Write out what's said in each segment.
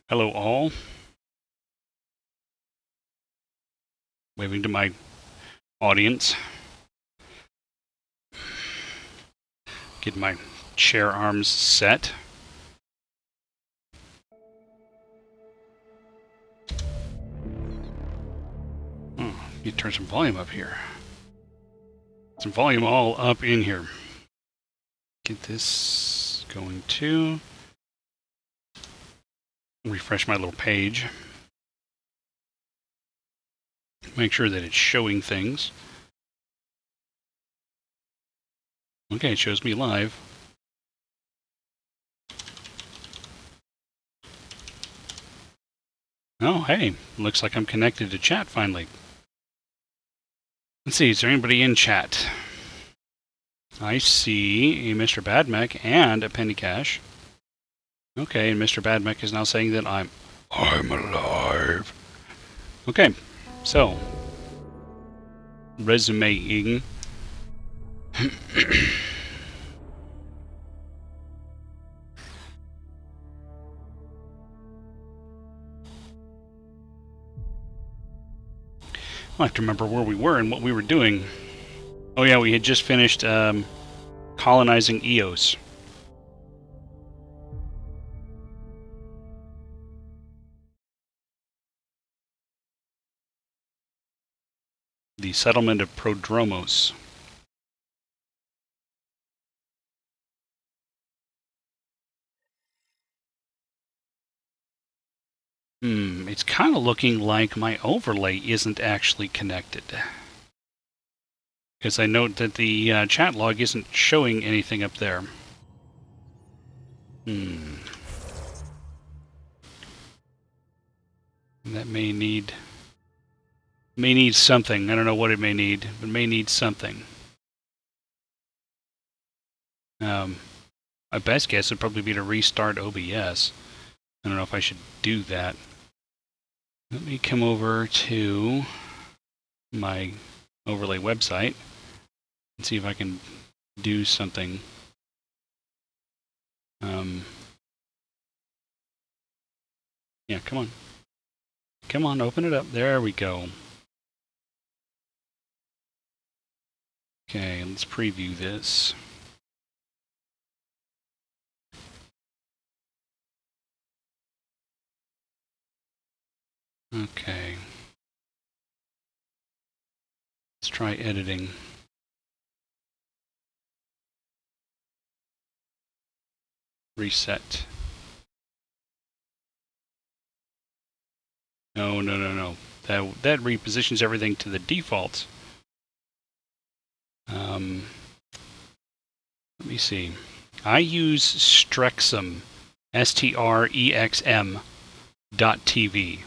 Hello all. Waving to my audience. Get my chair arms set. Oh, you turn some volume up here. Some volume all up in here. Get this going too. Refresh my little page. Make sure that it's showing things. Okay, it shows me live. Oh, hey, looks like I'm connected to chat finally. Let's see, is there anybody in chat? I see a Mr. Badmech and a Penny Cash. Okay, and Mr. Badmech is now saying that I'm alive. Okay, so resumeing. I have to remember where we were and what we were doing. Oh yeah, we had just finished colonizing Eos. The settlement of Prodromos. It's kind of looking like my overlay isn't actually connected. Because I note that the chat log isn't showing anything up there. That may need something. I don't know what it may need, but may need something. My best guess would probably be to restart OBS. I don't know if I should do that. Let me come over to my overlay website and see if I can do something. Yeah, come on. Come on, open it up. There we go. Okay, let's preview this. Okay. Let's try editing. Reset. No. That repositions everything to the default. Let me see. I use Strexm, STREXM.TV.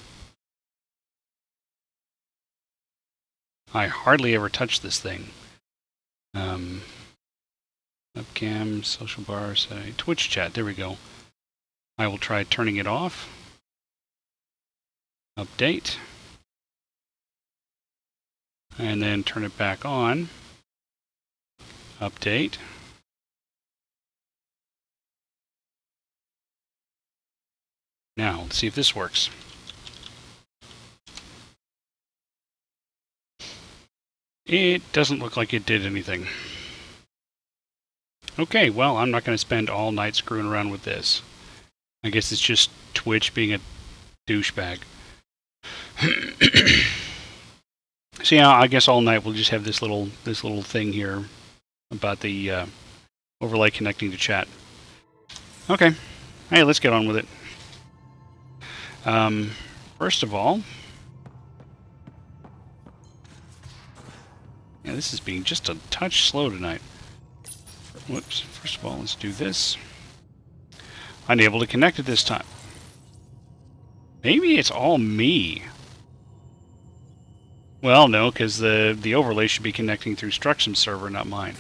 I hardly ever touch this thing. Webcam, social bar, Twitch chat. There we go. I will try turning it off. Update. And then turn it back on. Update. Now, let's see if this works. It doesn't look like it did anything. Okay, well, I'm not going to spend all night screwing around with this. I guess it's just Twitch being a douchebag. So yeah, I guess all night we'll just have this little thing here about the overlay connecting to chat. Okay, hey, let's get on with it. First of all, yeah, this is being just a touch slow tonight. Whoops. First of all, let's do this. Unable to connect it this time. Maybe it's all me. Well, no, because the overlay should be connecting through Struxm's server, not mine.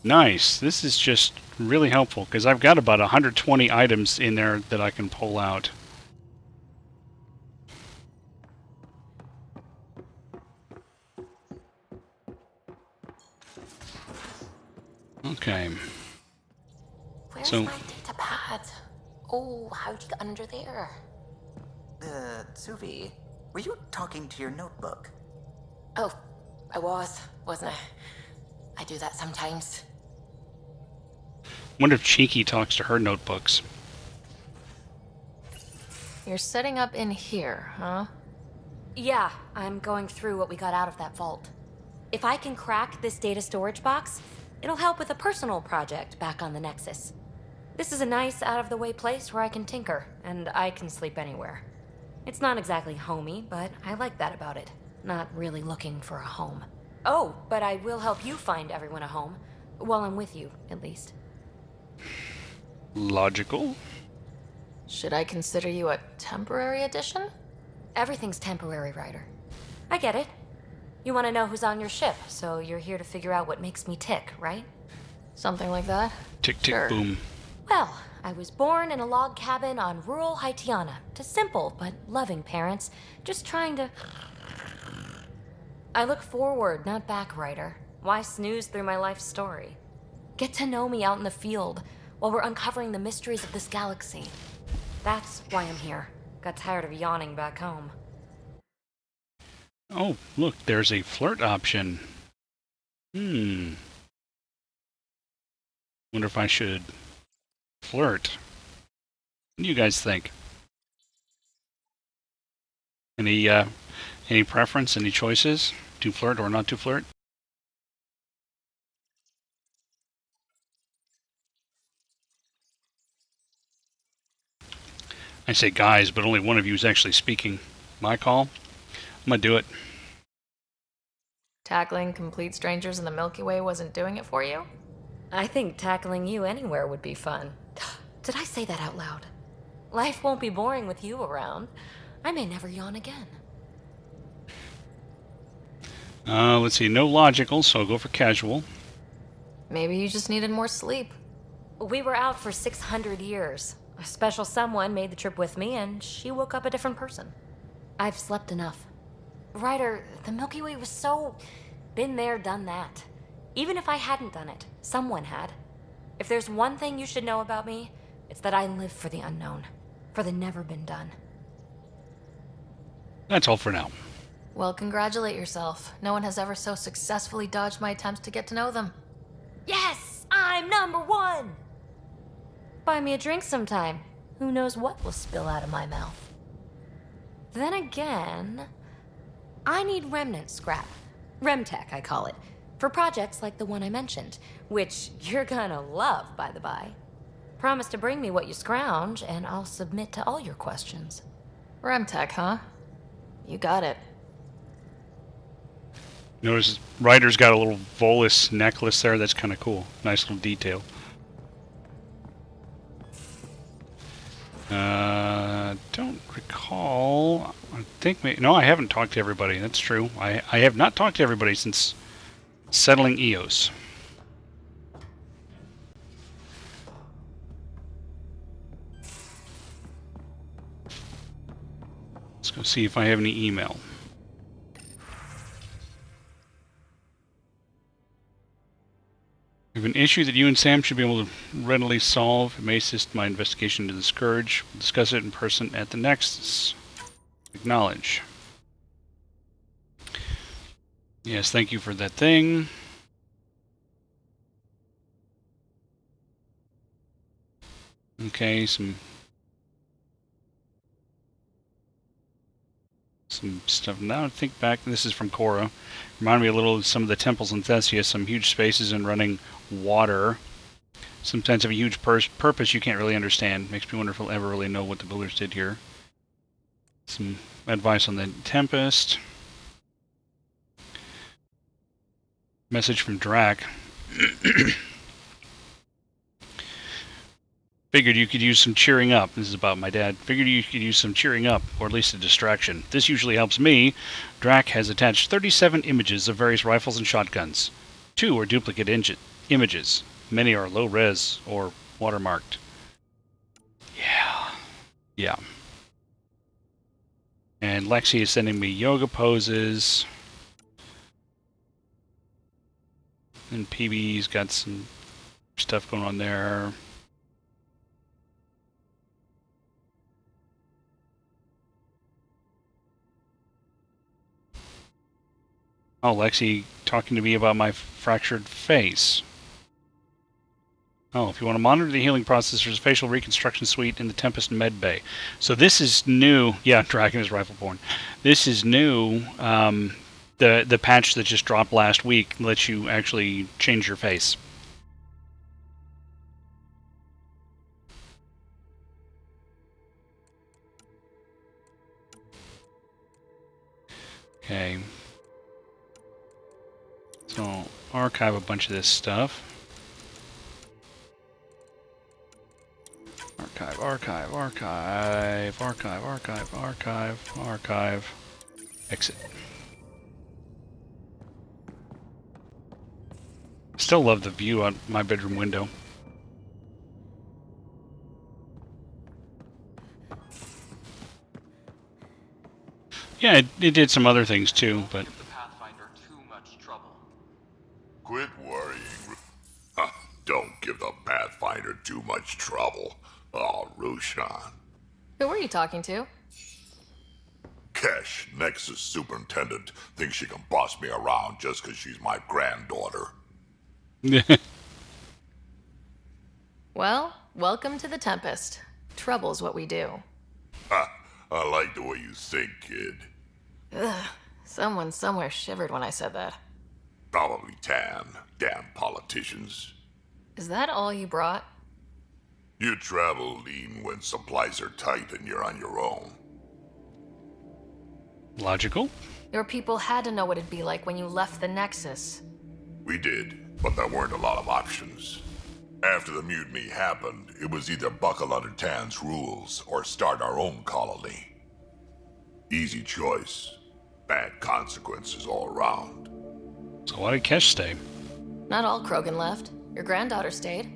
Nice. This is just really helpful, because I've got about 120 items in there that I can pull out. Okay. Where's So, my data pad? Oh, how'd you get under there? Suvi, were you talking to your notebook? Oh, I wasn't I? I do that sometimes. wonder if Cheeky talks to her notebooks. You're setting up in here, huh? Yeah, I'm going through what we got out of that vault. If I can crack this data storage box, it'll help with a personal project back on the Nexus. This is a nice, out-of-the-way place where I can tinker, and I can sleep anywhere. It's not exactly homey, but I like that about it. Not really looking for a home. Oh, but I will help you find everyone a home. While I'm with you, at least. Logical. Should I consider you a temporary addition? Everything's temporary, Ryder. I get it. You want to know who's on your ship, so you're here to figure out what makes me tick, right? Something like that? Tick, tick, Sure. boom. Well, I was born in a log cabin on rural Haitiana to simple but loving parents, just trying to... I look forward, not back, Ryder. Why snooze through my life story? Get to know me out in the field while we're uncovering the mysteries of this galaxy. That's why I'm here. Got tired of yawning back home. Oh, look, there's a flirt option. Wonder if I should flirt. What do you guys think? Any preference, any choices to flirt or not to flirt? I say guys, but only one of you is actually speaking. My call. I'm gonna do it. Tackling complete strangers in the Milky Way wasn't doing it for you? I think tackling you anywhere would be fun. Did I say that out loud? Life won't be boring with you around. I may never yawn again. Let's see. No logical, so I'll go for casual. Maybe you just needed more sleep. We were out for 600 years. A special someone made the trip with me, and she woke up a different person. I've slept enough. Ryder, the Milky Way was so... been there, done that. Even if I hadn't done it, someone had. If there's one thing you should know about me, it's that I live for the unknown. For the never been done. That's all for now. Well, congratulate yourself. No one has ever so successfully dodged my attempts to get to know them. Yes! I'm #1! Buy me a drink sometime. Who knows what will spill out of my mouth. Then again, I need remnant scrap. Remtech, I call it. For projects like the one I mentioned, which you're gonna love, by the by. Promise to bring me what you scrounge, and I'll submit to all your questions. Remtech, huh? You got it. Notice Ryder's got a little Volus necklace there. That's kind of cool. Nice little detail. Don't recall. I think no, I haven't talked to everybody. That's true. I have not talked to everybody since settling EOS. Let's go see if I have any email. We have an issue that you and Sam should be able to readily solve. It may assist my investigation into the Scourge. We'll discuss it in person at the Nexus. Acknowledge. Yes, thank you for that thing. Okay, some stuff. Now I think back, this is from Korra. Remind me a little of some of the temples in Theseus, some huge spaces and running water. Sometimes have a huge purpose you can't really understand. Makes me wonder if we'll ever really know what the builders did here. Some advice on the Tempest. Message from Drac. Figured you could use some cheering up. This is about my dad. Figured you could use some cheering up, or at least a distraction. This usually helps me. Drac has attached 37 images of various rifles and shotguns. 2 are duplicate images. Many are low res or watermarked. Yeah. And Lexi is sending me yoga poses. And PB's got some stuff going on there. Oh, Lexi talking to me about my fractured face. Oh, if you want to monitor the healing process, there's a facial reconstruction suite in the Tempest Med Bay. So this is new. Yeah, Dragon is rifle-born. This is new. The patch that just dropped last week lets you actually change your face. Okay. So, archive a bunch of this stuff. Archive, archive, archive, archive, archive, archive, archive. Exit. Still love the view out my bedroom window. Yeah, it did some other things too, but... Quit worrying. Huh, don't give the Pathfinder too much trouble. Oh, Rushan. Who were you talking to? Kesh, Nexus Superintendent, thinks she can boss me around just because she's my granddaughter. Well, welcome to the Tempest. Trouble's what we do. Ha, I like the way you think, kid. Ugh, someone somewhere shivered when I said that. Probably Tan. Damn politicians. Is that all you brought? You travel lean when supplies are tight and you're on your own. Logical. Your people had to know what it'd be like when you left the Nexus. We did, but there weren't a lot of options. After the mutiny happened, it was either buckle under Tan's rules or start our own colony. Easy choice. Bad consequences all around. So why did Kesh stay? Not all Krogan left. Your granddaughter stayed.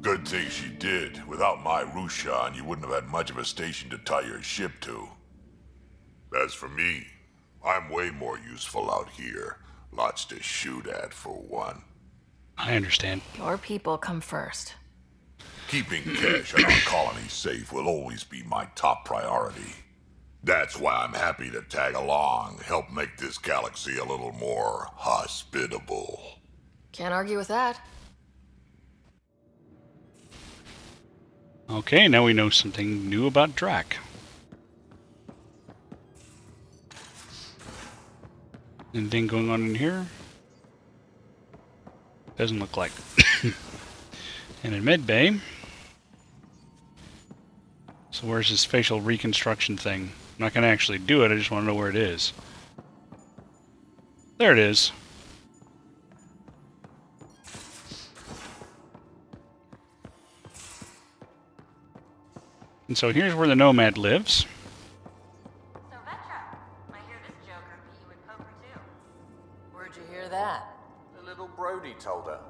Good thing she did. Without my Rushan, you wouldn't have had much of a station to tie your ship to. As for me, I'm way more useful out here. Lots to shoot at, for one. I understand. Your people come first. Keeping Kesh and our colony safe will always be my top priority. That's why I'm happy to tag along, help make this galaxy a little more hospitable. Can't argue with that. Okay, now we know something new about Drac. Anything going on in here? Doesn't look like. And in Medbay. So where's this facial reconstruction thing? I'm not going to actually do it, I just want to know where it is. There it is. And so here's where the Nomad lives. So, Vetra, I hear this Joker beat you with poker too. Where'd you hear that? The little Brody told her.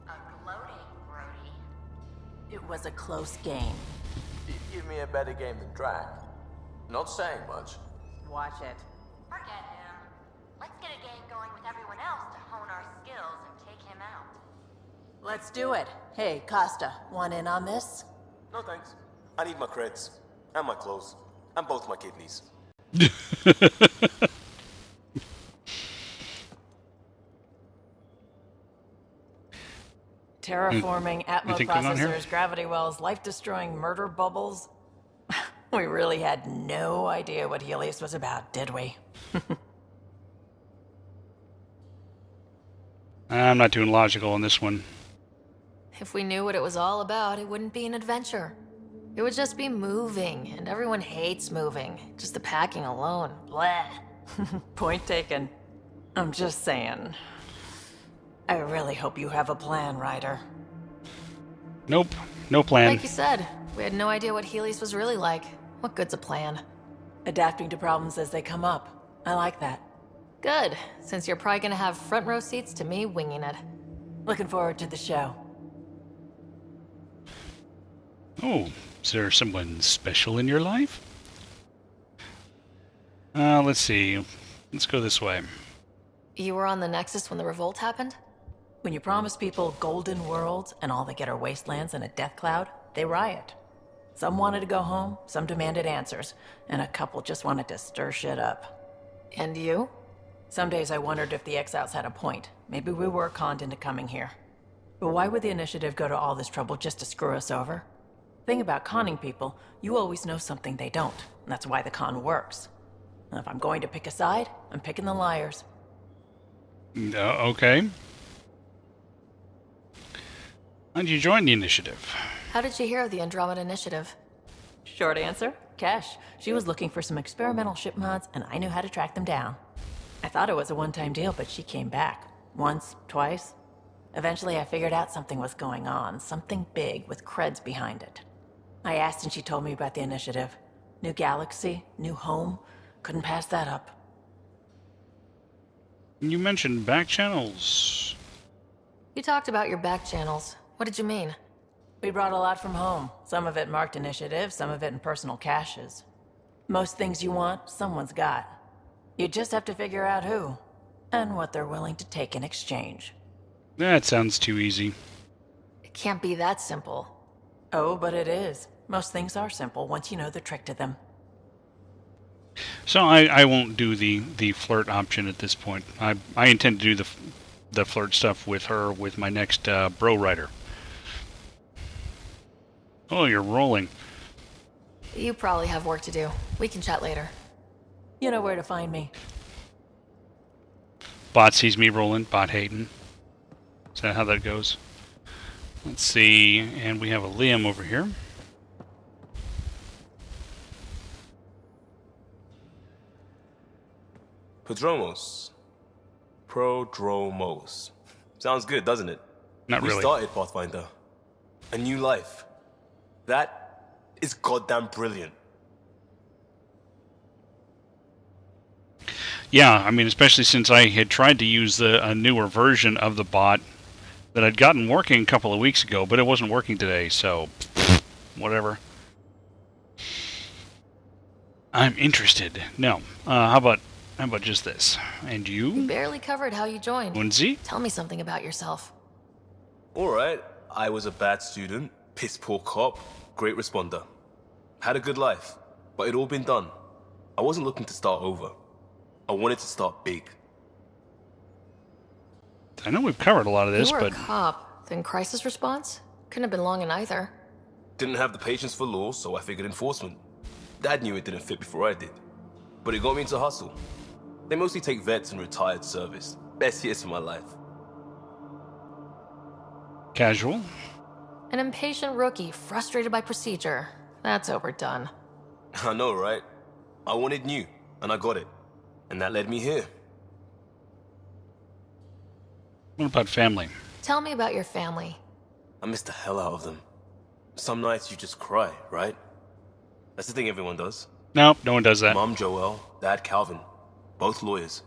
A gloating Brody. It was a close game. Give me a better game than Drac. Not saying much. Watch it. Forget him. Let's get a game going with everyone else to hone our skills and take him out. Let's do it. Hey, Costa, want in on this? No thanks. I need my creds. And my clothes. And both my kidneys. Terraforming Atmo think going on here? processors, gravity wells, life-destroying murder bubbles. We really had no idea what Helios was about, did we? I'm not doing logical on this one. If we knew what it was all about, it wouldn't be an adventure. It would just be moving, and everyone hates moving. Just the packing alone. Bleh. Point taken. I'm just saying. I really hope you have a plan, Ryder. Nope, no plan. Like you said, we had no idea what Helios was really like. What good's a plan? Adapting to problems as they come up. I like that. Good, since you're probably gonna have front row seats to me winging it. Looking forward to the show. Oh, is there someone special in your life? Let's see. Let's go this way. You were on the Nexus when the revolt happened? When you promise people golden worlds and all they get are wastelands and a death cloud, they riot. Some wanted to go home, some demanded answers, and a couple just wanted to stir shit up. And you? Some days I wondered if the exiles had a point. Maybe we were conned into coming here. But why would the Initiative go to all this trouble just to screw us over? Thing about conning people, you always know something they don't. And that's why the con works. And if I'm going to pick a side, I'm picking the liars. Okay. How'd you join the Initiative? How did you hear of the Andromeda Initiative? Short answer, Cash. She was looking for some experimental ship mods, and I knew how to track them down. I thought it was a one-time deal, but she came back. Once, twice. Eventually I figured out something was going on, something big with creds behind it. I asked and she told me about the Initiative. New galaxy, new home. Couldn't pass that up. You mentioned back channels. You talked about your back channels. What did you mean? We brought a lot from home. Some of it marked Initiative, some of it in personal caches. Most things you want, someone's got. You just have to figure out who, and what they're willing to take in exchange. That sounds too easy. It can't be that simple. Oh, but it is. Most things are simple once you know the trick to them. So I won't do the flirt option at this point. I intend to do the flirt stuff with her with my next bro writer. Oh, you're rolling. You probably have work to do. We can chat later. You know where to find me. Bot sees me rolling, bot hating. Is that how that goes? Let's see, and we have a Liam over here. Prodromos. Sounds good, doesn't it? Not We really. started Pathfinder. A new life. That is goddamn brilliant. Yeah, I mean, especially since I had tried to use a newer version of the bot that I'd gotten working a couple of weeks ago, but it wasn't working today, so whatever. I'm interested. No. How about just this? And You you? barely covered how you joined. Unzi? Tell me something about yourself. Alright, I was a bad student, piss poor cop, great responder. Had a good life, but it'd all been done. I wasn't looking to start over. I wanted to start big. I know we've covered a lot of this, You were but a cop, then crisis response? Couldn't have been long in either. Didn't have the patience for law, so I figured enforcement. Dad knew it didn't fit before I did. But it got me into hustle. They mostly take vets and retired service. Best years of my life. casual. An impatient rookie, frustrated by procedure. That's overdone. I know, right? I wanted new, and I got it. And that led me here. What about family? Tell me about your family. I miss the hell out of them. Some nights you just cry, right? That's the thing everyone does. Nope, no one does that. Mom Joelle, Dad Calvin. Both lawyers.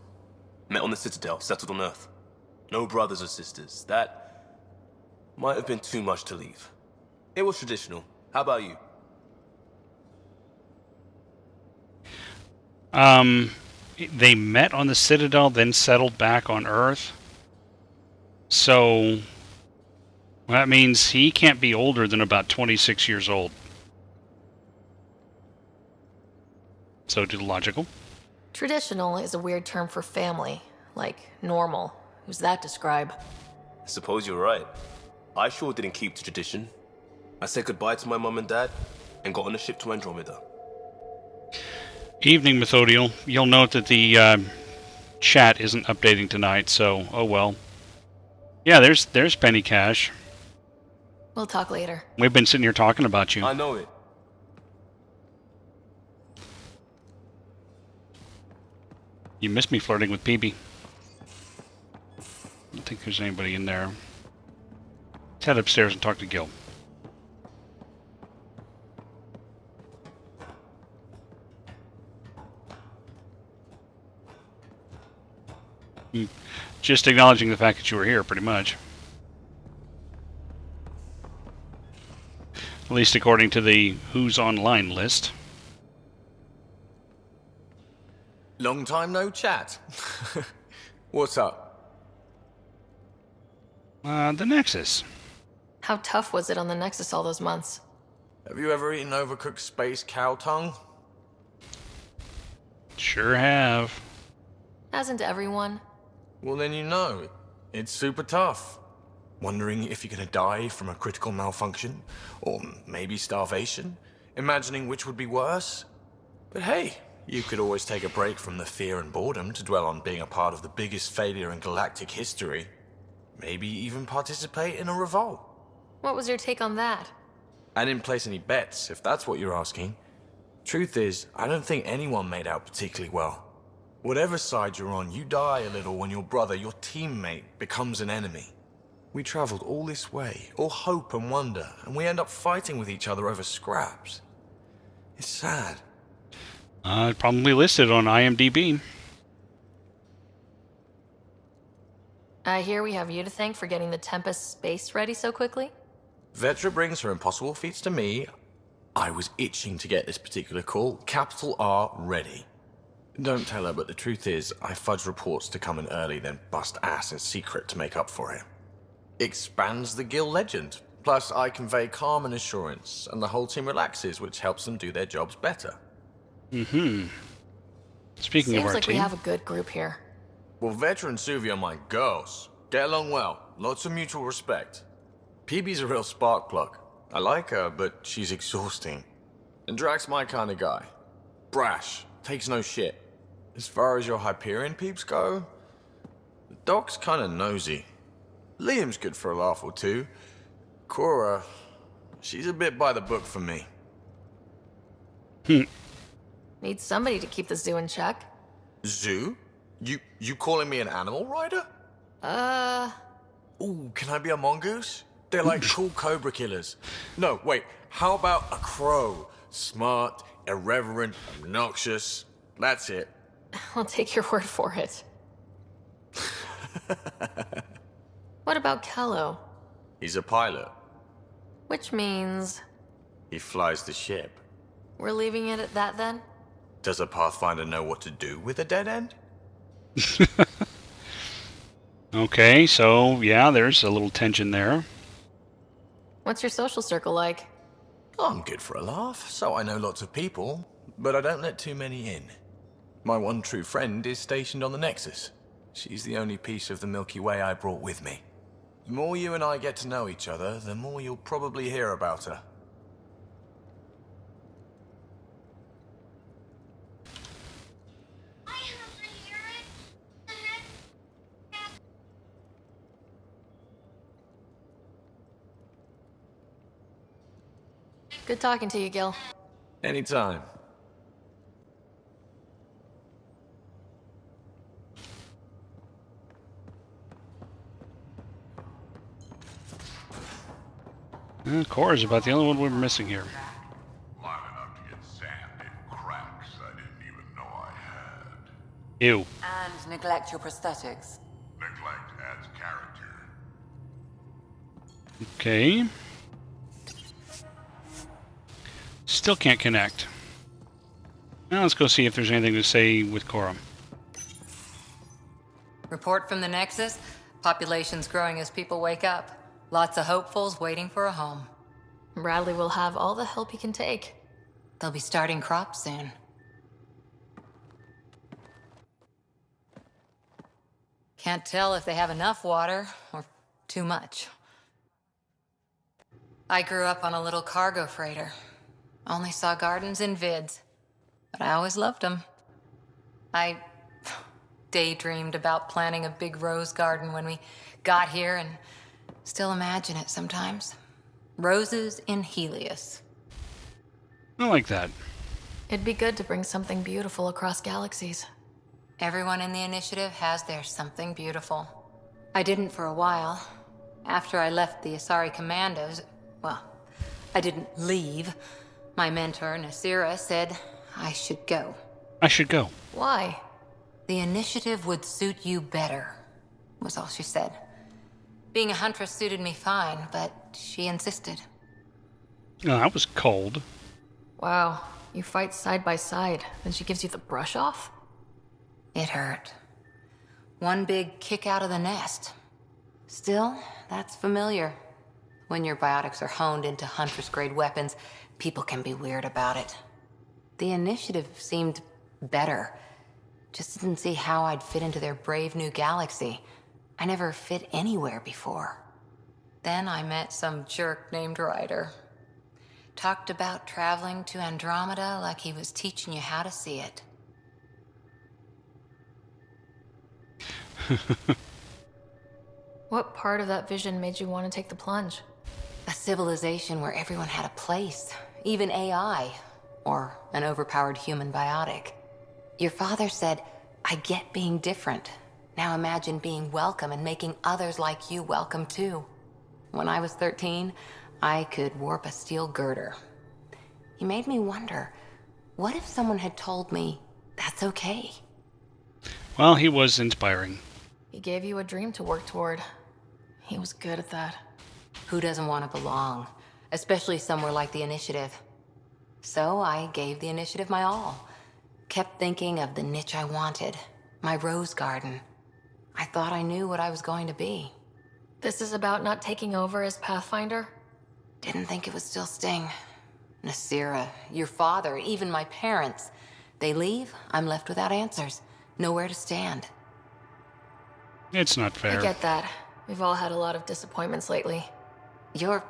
Met on the Citadel, settled on Earth. No brothers or sisters. That might have been too much to leave. It was traditional. How about you? They met on the Citadel, then settled back on Earth. So that means he can't be older than about 26 years old. So do the logical. Traditional is a weird term for family, like normal. Who's that describe? I suppose you're right. I sure didn't keep to tradition. I said goodbye to my mom and dad, and got on a ship to Andromeda. Evening, Methodiel. You'll note that the chat isn't updating tonight, so oh well. Yeah, there's Penny Cash. We'll talk later. We've been sitting here talking about you. I know it. You missed me flirting with PB. I don't think there's anybody in there. Let's head upstairs and talk to Gil. Just acknowledging the fact that you were here, pretty much. At least according to the Who's Online list. Long time no chat. What's up? The Nexus. How tough was it on the Nexus all those months? Have you ever eaten overcooked space cow tongue? Sure have. Hasn't everyone? Well, then you know. It's super tough. Wondering if you're gonna die from a critical malfunction? Or maybe starvation? Imagining which would be worse? But hey, you could always take a break from the fear and boredom to dwell on being a part of the biggest failure in galactic history. Maybe even participate in a revolt. What was your take on that? I didn't place any bets, if that's what you're asking. Truth is, I don't think anyone made out particularly well. Whatever side you're on, you die a little when your brother, your teammate, becomes an enemy. We traveled all this way, all hope and wonder, and we end up fighting with each other over scraps. It's sad. Probably listed on IMDb. I hear we have you to thank for getting the Tempest space ready so quickly? Vetra brings her impossible feats to me. I was itching to get this particular call. Capital R ready. Don't tell her, but the truth is, I fudge reports to come in early, then bust ass in secret to make up for it. Expands the guild legend. Plus, I convey calm and assurance, and the whole team relaxes, which helps them do their jobs better. Speaking Seems of our like team, we have a good group here. Well, Vetra and Suvi are my girls. Get along well. Lots of mutual respect. PB's a real spark plug. I like her, but she's exhausting. And Drax's my kind of guy. Brash. Takes no shit. As far as your Hyperion peeps go, the Doc's kind of nosy. Liam's good for a laugh or two. Cora, she's a bit by the book for me. Need somebody to keep the zoo in check. Zoo? You calling me an animal rider? Ooh, can I be a mongoose? They're like cool cobra killers. No, wait, how about a crow? Smart, irreverent, obnoxious. That's it. I'll take your word for it. What about Kello? He's a pilot. Which means He flies the ship. we're leaving it at that then? Does a Pathfinder know what to do with a dead end? okay, so yeah, there's a little tension there. What's your social circle like? I'm good for a laugh, so I know lots of people, but I don't let too many in. My one true friend is stationed on the Nexus. She's the only piece of the Milky Way I brought with me. The more you and I get to know each other, the more you'll probably hear about her. Good talking to you, Gil. Anytime. Cora's about the only one we're missing here. Long enough to get sand in cracks I didn't even know I had. Ew. And neglect your prosthetics. Neglect adds character. Okay. Still can't connect. Now let's go see if there's anything to say with Cora. Report from the Nexus. Population's growing as people wake up. Lots of hopefuls waiting for a home. Bradley will have all the help he can take. They'll be starting crops soon. Can't tell if they have enough water or too much. I grew up on a little cargo freighter. Only saw gardens in vids, but I always loved them. I daydreamed about planting a big rose garden when we got here and still imagine it sometimes. Roses in Helios. I like that. It'd be good to bring something beautiful across galaxies. Everyone in the initiative has their something beautiful. I didn't for a while. After I left the Asari Commandos, well, I didn't leave. My mentor, Nasira, said I should go. I should go. Why? The initiative would suit you better, was all she said. Being a huntress suited me fine, but she insisted. Oh, that was cold. Wow, you fight side by side, then she gives you the brush off? It hurt. One big kick out of the nest. Still, that's familiar. When your biotics are honed into huntress-grade weapons, people can be weird about it. The initiative seemed better. Just didn't see how I'd fit into their brave new galaxy. I never fit anywhere before. Then I met some jerk named Ryder. Talked about traveling to Andromeda like he was teaching you how to see it. What part of that vision made you want to take the plunge? A civilization where everyone had a place, even AI, or an overpowered human biotic. Your father said, I get being different. Now imagine being welcome and making others like you welcome too. When I was 13, I could warp a steel girder. He made me wonder, what if someone had told me that's okay? Well, he was inspiring. He gave you a dream to work toward. He was good at that. Who doesn't want to belong, especially somewhere like the Initiative? So I gave the Initiative my all. Kept thinking of the niche I wanted, my rose garden. I thought I knew what I was going to be. This is about not taking over as Pathfinder? Didn't think it would still sting. Nasira, your father, even my parents. They leave, I'm left without answers. Nowhere to stand. It's not fair. I get that. We've all had a lot of disappointments lately. You're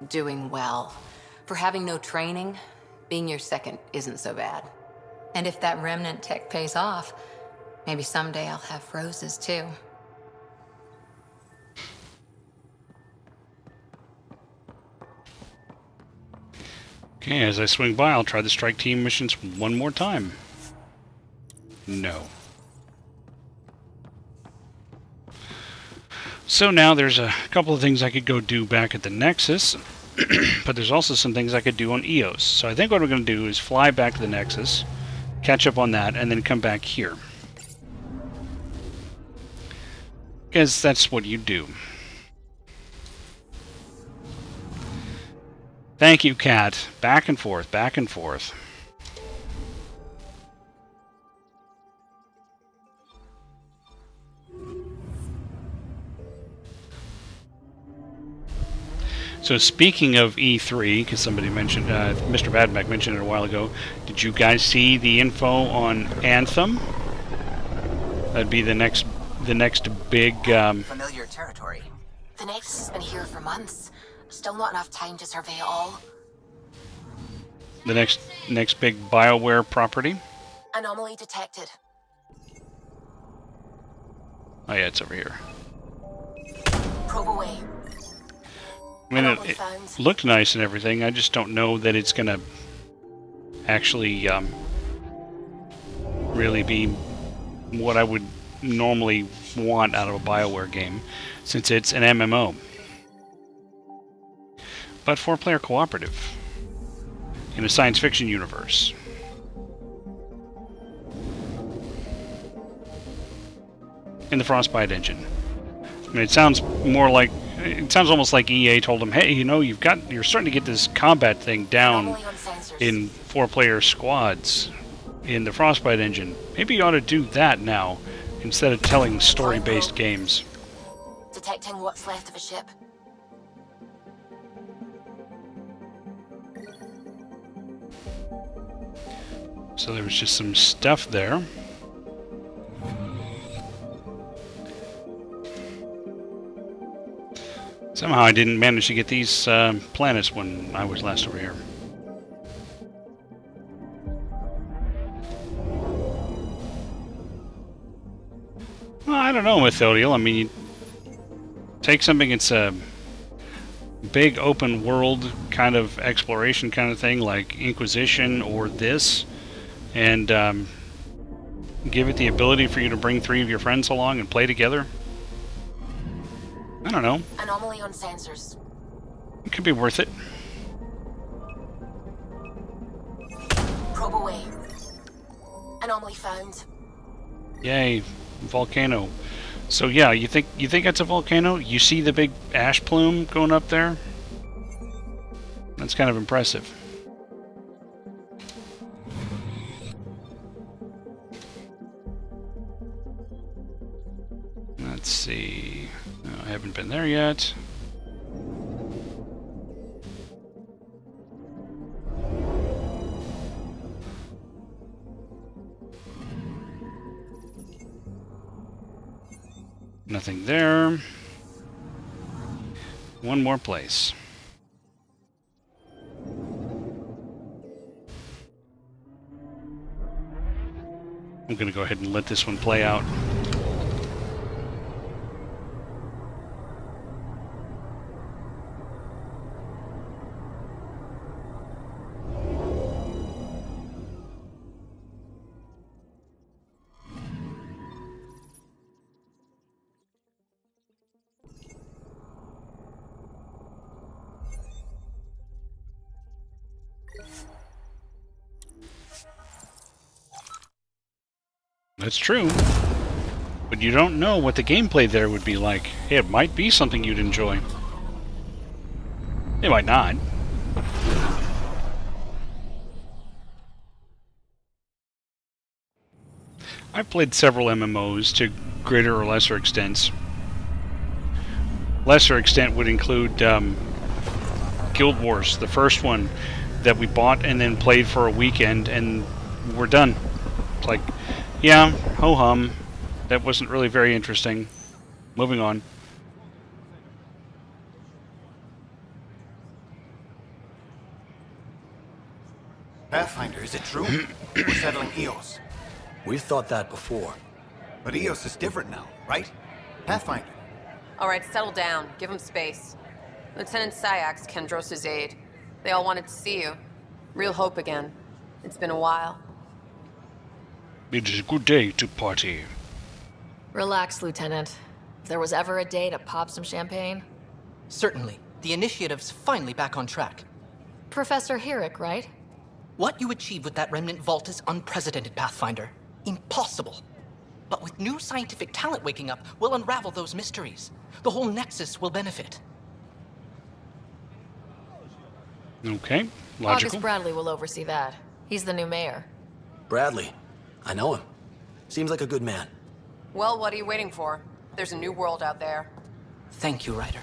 doing well. For having no training, being your second isn't so bad. And if that remnant tech pays off, maybe someday I'll have roses too. Okay, as I swing by, I'll try the strike team missions one more time. No. So now there's a couple of things I could go do back at the Nexus, but there's also some things I could do on EOS. So I think what we're going to do is fly back to the Nexus, catch up on that, and then come back here. Because that's what you do. Thank you, Cat. Back and forth, back and forth. So speaking of E3, because somebody mentioned, Mr. Badback mentioned it a while ago, did you guys see the info on Anthem? That'd be the next big... Familiar territory. The Nexus has been here for months. Still not enough time to survey it all. The next big BioWare property? Anomaly detected. Oh yeah, it's over here. Probe away. I mean, it looked nice and everything. I just don't know that it's going to actually really be what I would normally want out of a BioWare game, since it's an MMO. But 4-player cooperative in a science fiction universe. In the Frostbite engine. I mean, it sounds almost like EA told them, hey, you know, you're starting to get this combat thing down in 4-player squads in the Frostbite engine. Maybe you ought to do that now instead of telling story-based games. Detecting what's left of a ship. So there was just some stuff there. Somehow I didn't manage to get these planets when I was last over here. Well, I don't know, Methodiel. I mean, you take something that's a big open world kind of exploration kind of thing, like Inquisition or this, and give it the ability for you to bring 3 of your friends along and play together. I don't know. Anomaly on sensors. It could be worth it. Probe away. Anomaly found. Yay, volcano. So yeah, you think that's a volcano? You see the big ash plume going up there? That's kind of impressive. Let's see. No, I haven't been there yet. Nothing there. One more place. I'm going to go ahead and let this one play out. That's true. But you don't know what the gameplay there would be like. Hey, it might be something you'd enjoy. It might not. I've played several MMOs to greater or lesser extents. Lesser extent would include Guild Wars, the first one that we bought and then played for a weekend, and we're done. It's like, yeah, ho-hum. That wasn't really very interesting. Moving on. Pathfinder, is it true? We're settling Eos. We've thought that before. But Eos is different now, right? Pathfinder. All right, settle down. Give him space. Lieutenant Syax, Kendros' aide. They all wanted to see you. Real hope again. It's been a while. It is a good day to party. Relax, Lieutenant. If there was ever a day to pop some champagne. Certainly. The initiative's finally back on track. Professor Herrick, right? What you achieved with that remnant vault is unprecedented, Pathfinder. Impossible. But with new scientific talent waking up, we'll unravel those mysteries. The whole Nexus will benefit. Okay, logical. August Bradley will oversee that. He's the new mayor. Bradley. I know him. Seems like a good man. Well, what are you waiting for? There's a new world out there. Thank you, Ryder.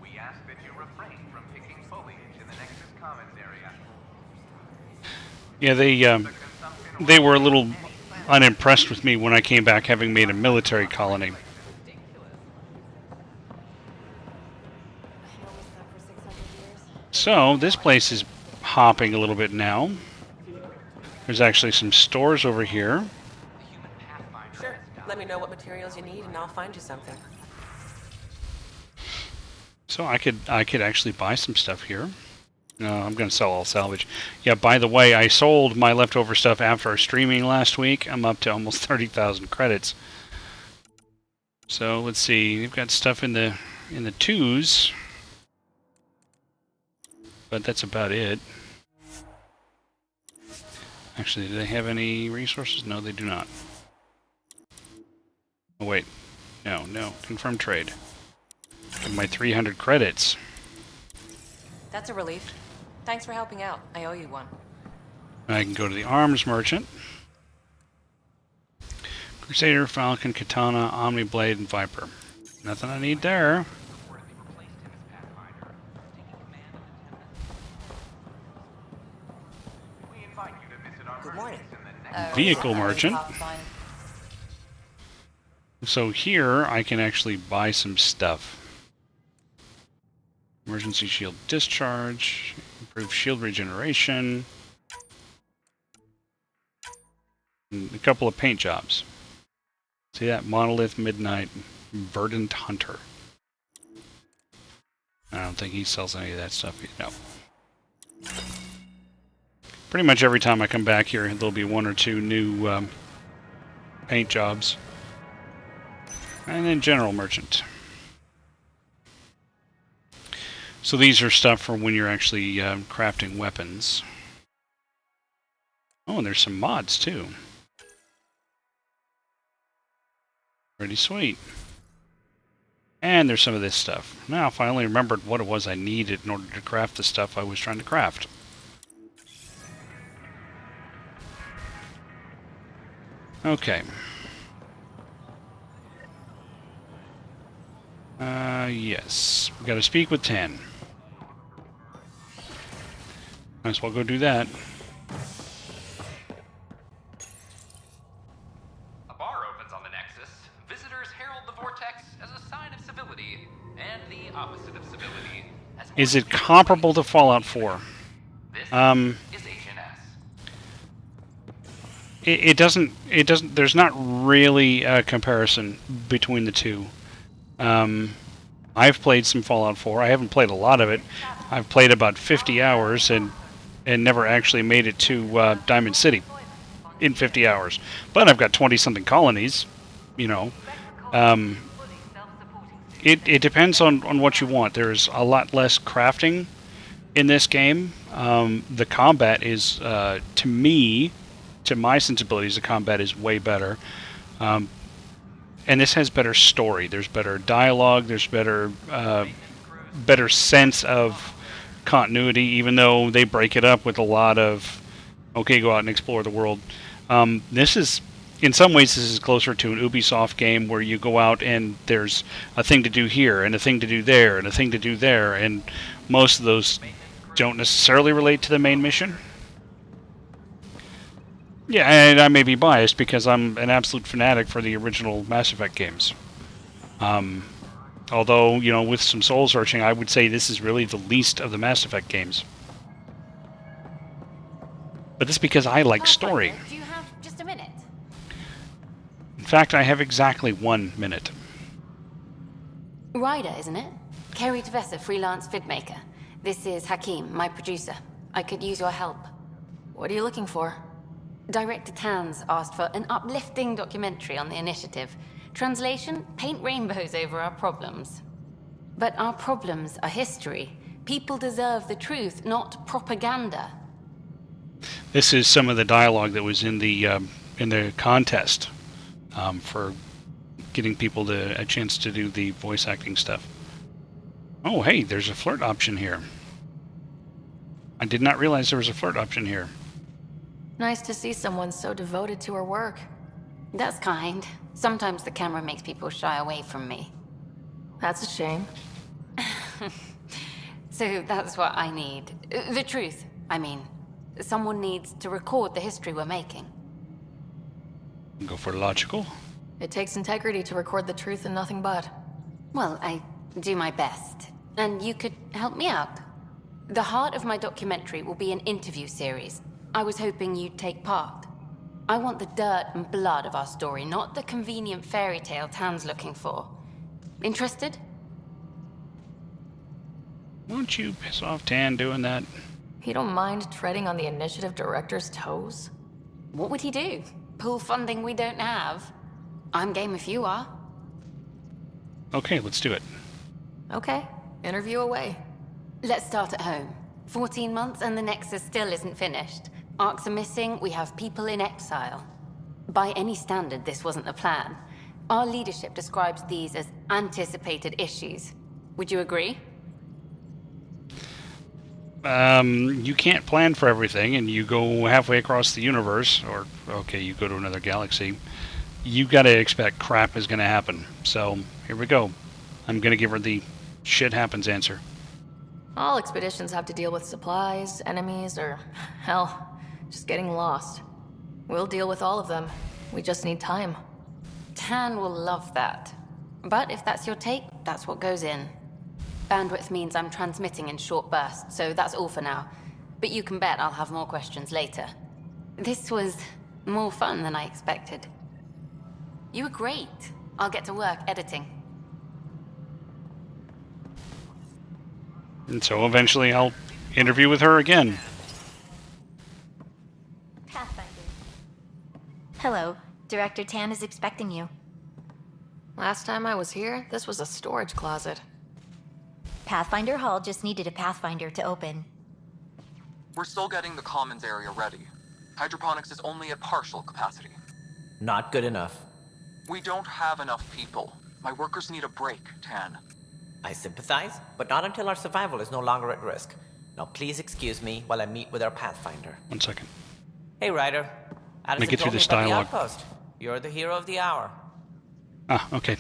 We ask that you refrain from picking foliage in the Nexus Commons area. Yeah, they were a little unimpressed with me when I came back having made a military colony. So, this place is hopping a little bit now. There's actually some stores over here. Sure. Let me know what materials you need and I'll find you something. So I could actually buy some stuff here. No, I'm going to sell all salvage. Yeah, by the way, I sold my leftover stuff after our streaming last week. I'm up to almost 30,000 credits. So let's see. We've got stuff in the twos. But that's about it. Actually, do they have any resources? No, they do not. Oh, wait. No. Confirm trade. Give my 300 credits. That's a relief. Thanks for helping out. I owe you one. I can go to the arms merchant. Crusader, Falcon, Katana, Omni Blade, and Viper. Nothing I need there. Good morning. Vehicle merchant. So here I can actually buy some stuff. Emergency shield discharge, improved shield regeneration, and a couple of paint jobs. See that? Monolith, Midnight, Verdant Hunter. I don't think he sells any of that stuff. No. Pretty much every time I come back here, there'll be one or two new paint jobs. And then General Merchant. So these are stuff for when you're actually crafting weapons. Oh, and there's some mods too. Pretty sweet. And there's some of this stuff. Now I finally remembered what it was I needed in order to craft the stuff I was trying to craft. Okay. Yes. We gotta speak with 10. Might as well go do that. A bar opposite of civility, has Is it comparable to Fallout 4? This is Agent S. It doesn't. There's not really a comparison between the two. I've played some Fallout 4. I haven't played a lot of it. I've played about 50 hours and never actually made it to Diamond City in 50 hours. But I've got 20-something colonies, you know. It depends on what you want. There's a lot less crafting in this game. The combat is, to me, to my sensibilities, the combat is way better. And this has better story. There's better dialogue. There's better sense of continuity, even though they break it up with a lot of, okay, go out and explore the world. This is, in some ways, this is closer to an Ubisoft game where you go out and there's a thing to do here, and a thing to do there, and a thing to do there, and most of those don't necessarily relate to the main mission. Yeah, and I may be biased because I'm an absolute fanatic for the original Mass Effect games. Although, you know, with some soul searching, I would say this is really the least of the Mass Effect games. But this is because I like story. Do you have just a minute? In fact, I have exactly 1 minute. Ryder, isn't it? Kerry Tavessa, freelance vidmaker. This is Hakim, my producer. I could use your help. What are you looking for? Director Tans asked for an uplifting documentary on the initiative. Translation, paint rainbows over our problems. But our problems are history. People deserve the truth, not propaganda. This is some of the dialogue that was in the contest for getting people a chance to do the voice acting stuff. Oh, hey, there's a flirt option here. I did not realize there was a flirt option here. Nice to see someone so devoted to her work. That's kind. Sometimes the camera makes people shy away from me. That's a shame. So that's what I need. The truth, I mean. Someone needs to record the history we're making. Go for logical. It takes integrity to record the truth and nothing but. Well, I do my best. And you could help me out. The heart of my documentary will be an interview series. I was hoping you'd take part. I want the dirt and blood of our story, not the convenient fairy tale Tan's looking for. Interested? Won't you piss off Tan doing that? You don't mind treading on the initiative director's toes? What would he do? Pull funding we don't have? I'm game if you are. Okay, let's do it. Okay, interview away. Let's start at home. 14 months and the Nexus still isn't finished. Arcs are missing, we have people in exile. By any standard, this wasn't the plan. Our leadership describes these as anticipated issues. Would you agree? You can't plan for everything, and you go halfway across the universe, or, okay, you go to another galaxy. You gotta expect crap is gonna happen. So, here we go. I'm gonna give her the shit happens answer. All expeditions have to deal with supplies, enemies, or, hell, just getting lost. We'll deal with all of them. We just need time. Tan will love that. But if that's your take, that's what goes in. Bandwidth means I'm transmitting in short bursts, so that's all for now. But you can bet I'll have more questions later. This was more fun than I expected. You were great. I'll get to work editing. And so eventually I'll interview with her again. Pathfinder. Hello. Director Tan is expecting you. Last time I was here, this was a storage closet. Pathfinder Hall just needed a Pathfinder to open. We're still getting the commons area ready. Hydroponics is only at partial capacity. Not good enough. We don't have enough people. My workers need a break, Tan. I sympathize, but not until our survival is no longer at risk. Now please excuse me while I meet with our Pathfinder. 1 second. Hey, Ryder. Let me get through told me this about the dialogue. outpost. You're the hero of the hour. Ah, okay.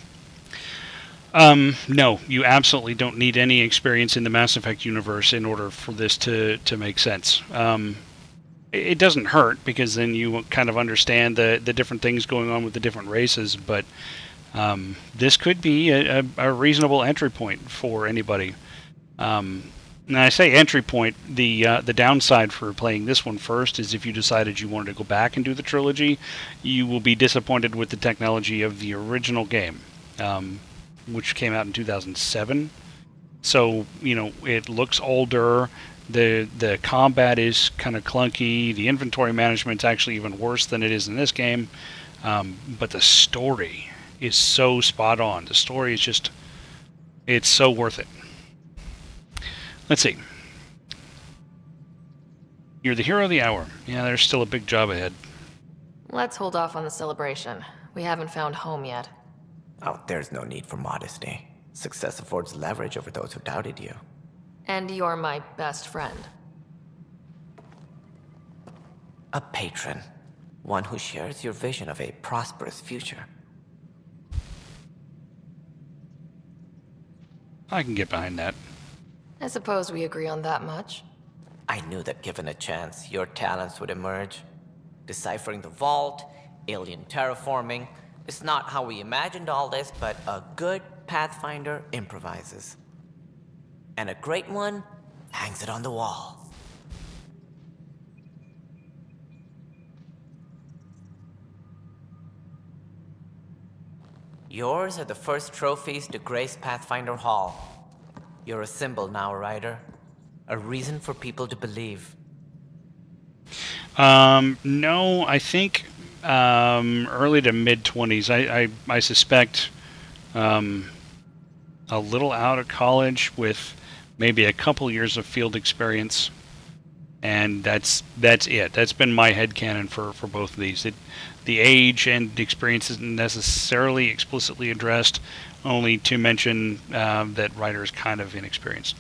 No, you absolutely don't need any experience in the Mass Effect universe in order for this to make sense. It doesn't hurt, because then you kind of understand the different things going on with the different races, but This could be a reasonable entry point for anybody. And I say entry point. The downside for playing this one first is if you decided you wanted to go back and do the trilogy, you will be disappointed with the technology of the original game, which came out in 2007. So it looks older. The combat is kind of clunky. The inventory management's actually even worse than it is in this game. But the story is so spot on. The story is it's so worth it. Let's see. You're the hero of the hour. Yeah, there's still a big job ahead. Let's hold off on the celebration. We haven't found home yet. Oh, there's no need for modesty. Success affords leverage over those who doubted you. And you're my best friend. A patron. One who shares your vision of a prosperous future. I can get behind that. I suppose we agree on that much. I knew that given a chance, your talents would emerge. Deciphering the vault, alien terraforming. It's not how we imagined all this, but a good Pathfinder improvises. And a great one hangs it on the wall. Yours are the first trophies to grace Pathfinder Hall. You're a symbol now, Ryder. A reason for people to believe. No, I think early to mid-20s. I suspect a little out of college with maybe a couple years of field experience, and that's it. That's been my headcanon for both of these. The age and experience isn't necessarily explicitly addressed, only to mention that Ryder is kind of inexperienced.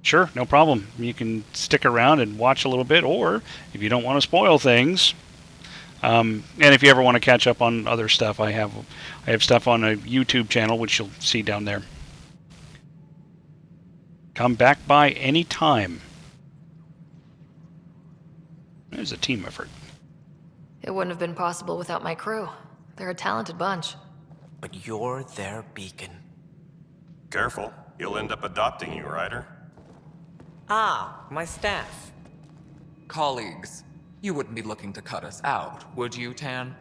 Sure, no problem. You can stick around and watch a little bit, or if you don't want to spoil things, and if you ever want to catch up on other stuff, I have stuff on a YouTube channel, which you'll see down there. Come back by any time. There's a team effort. It wouldn't have been possible without my crew. They're a talented bunch. But you're their beacon. Careful. He'll end up adopting you, Ryder. Ah, my staff. Colleagues, you wouldn't be looking to cut us out, would you, Tan?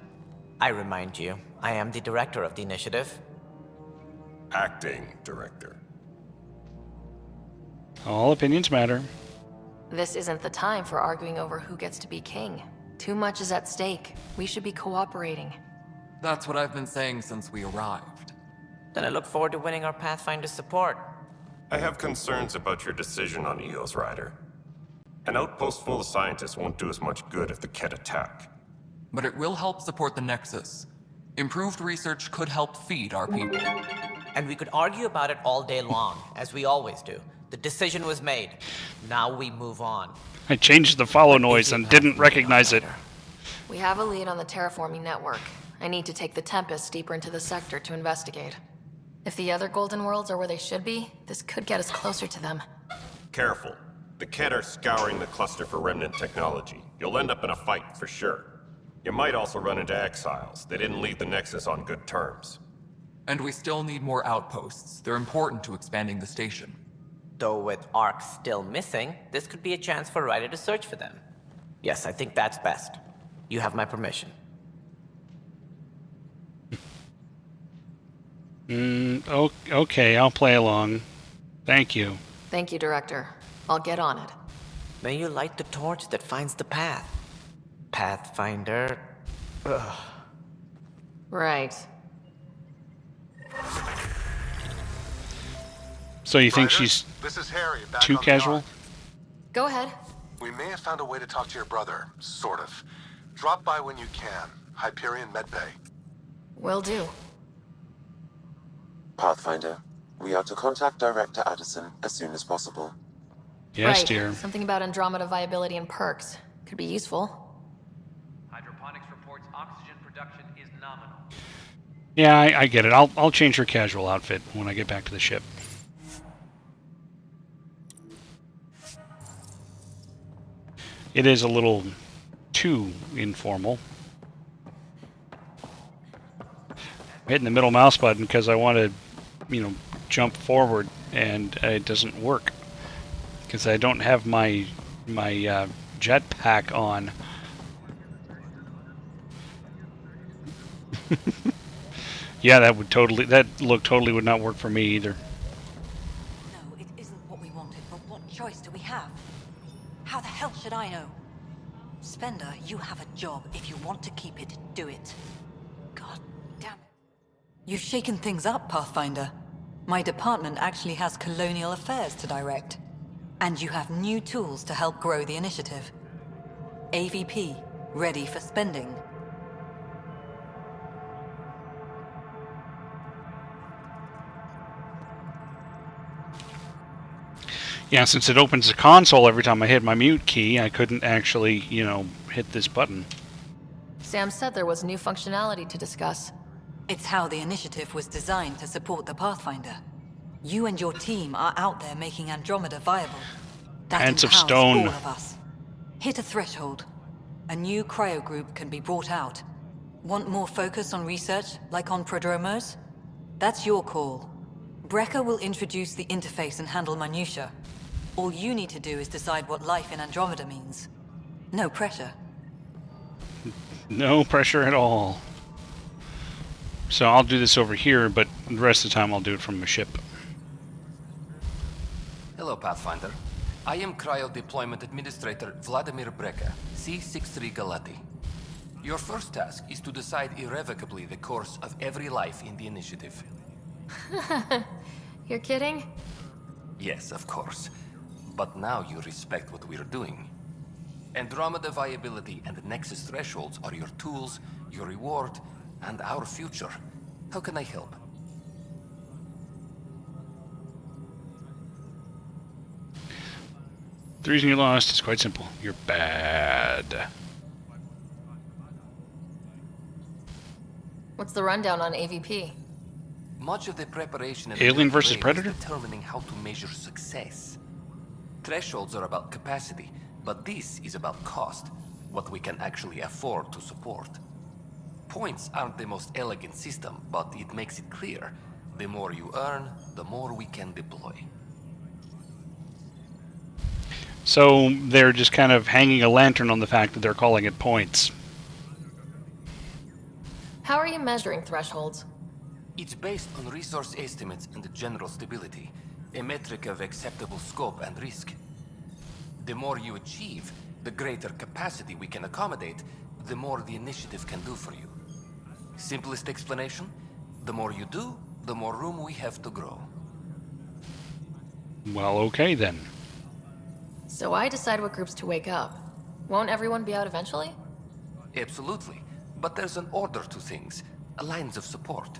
I remind you, I am the director of the initiative. Acting director. All opinions matter. This isn't the time for arguing over who gets to be king. Too much is at stake. We should be cooperating. That's what I've been saying since we arrived. Then I look forward to winning our Pathfinder support. I have concerns about your decision on Eos, Ryder. An outpost full of scientists won't do us much good if the Kett attack. But it will help support the Nexus. Improved research could help feed our people. And we could argue about it all day long, as we always do. The decision was made. Now we move on. I changed the follow noise and didn't recognize it. We have a lead on the terraforming network. I need to take the Tempest deeper into the sector to investigate. If the other Golden Worlds are where they should be, this could get us closer to them. Careful. The Kett are scouring the cluster for remnant technology. You'll end up in a fight, for sure. You might also run into exiles. They didn't leave the Nexus on good terms. And we still need more outposts. They're important to expanding the station. Though with Ark still missing, this could be a chance for Ryder to search for them. Yes, I think that's best. You have my permission. Okay, I'll play along. Thank you. Thank you, Director. I'll get on it. May you light the torch that finds the path. Pathfinder. Ugh. Right. So you think she's This is Harry, back too on the casual? Ark. Go ahead. We may have found a way to talk to your brother, sort of. Drop by when you can. Hyperion Medbay. Will do. Pathfinder, we are to contact Director Addison as soon as possible. Yes, right. dear. Something about Andromeda viability and perks. Could be useful. Hydroponics reports oxygen production is nominal. Yeah, I get it. I'll change her casual outfit when I get back to the ship. It is a little too informal. hitting the middle mouse button because I want to, you know, jump forward, and it doesn't work because I don't have my jetpack on. Yeah, that look totally would not work for me either. No, it isn't what we wanted, but what choice do we have? How the hell should I know? Spender, you have a job. If you want to keep it, do it. God damn it. You've shaken things up, Pathfinder. My department actually has colonial affairs to direct. And you have new tools to help grow the initiative. AVP, ready for spending. Yeah, since it opens the console every time I hit my mute key, I couldn't actually, you know, hit this button. Sam said there was new functionality to discuss. It's how the initiative was designed to support the Pathfinder. You and your team are out there making Andromeda viable. That Hands of empowers stone. all of us. Hit a threshold. A new cryo group can be brought out. Want more focus on research, like on Prodromos? That's your call. Brecker will introduce the interface and handle minutiae. All you need to do is decide what life in Andromeda means. No pressure. No pressure at all. So I'll do this over here, but the rest of the time I'll do it from the ship. Hello, Pathfinder. I am Cryo Deployment Administrator Vladimir Brecker, C-63 Galati. Your first task is to decide irrevocably the course of every life in the initiative. You're kidding? Yes, of course. But now you respect what we're doing. Andromeda viability and Nexus thresholds are your tools, your reward, and our future. How can I help? The reason you lost is quite simple. You're bad. What's the rundown on AVP? Much of the preparation and Alien versus is Predator? determining how to measure success. Thresholds are about capacity, but this is about cost, what we can actually afford to support. Points aren't the most elegant system, but it makes it clear. The more you earn, the more we can deploy. So they're just kind of hanging a lantern on the fact that they're calling it points. How are you measuring thresholds? It's based on resource estimates and general stability, a metric of acceptable scope and risk. The more you achieve, the greater capacity we can accommodate, the more the initiative can do for you. Simplest explanation, the more you do, the more room we have to grow. Well, okay then. So I decide what groups to wake up. Won't everyone be out eventually? Absolutely. But there's an order to things, lines of support.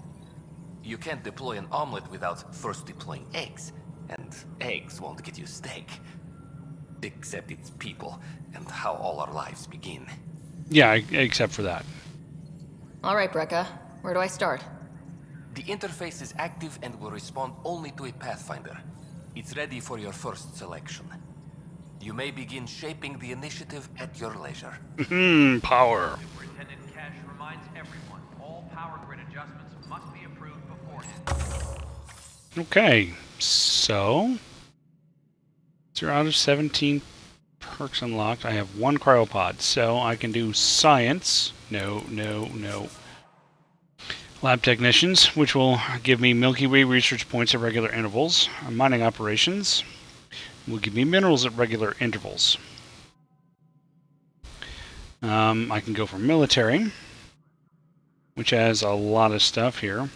You can't deploy an omelet without first deploying eggs, and eggs won't get you steak. Except it's people, and how all our lives begin. Yeah, except for that. All right, Brecca. Where do I start? The interface is active and will respond only to a Pathfinder. It's ready for your first selection. You may begin shaping the initiative at your leisure. Power. Superintendent Cash reminds everyone, all power grid adjustments must be approved beforehand. Okay, so 0 out of 17 perks unlocked. I have 1 cryopod, so I can do science. No. Lab technicians, which will give me Milky Way research points at regular intervals. Mining operations will give me minerals at regular intervals. I can go for military, which has a lot of stuff here.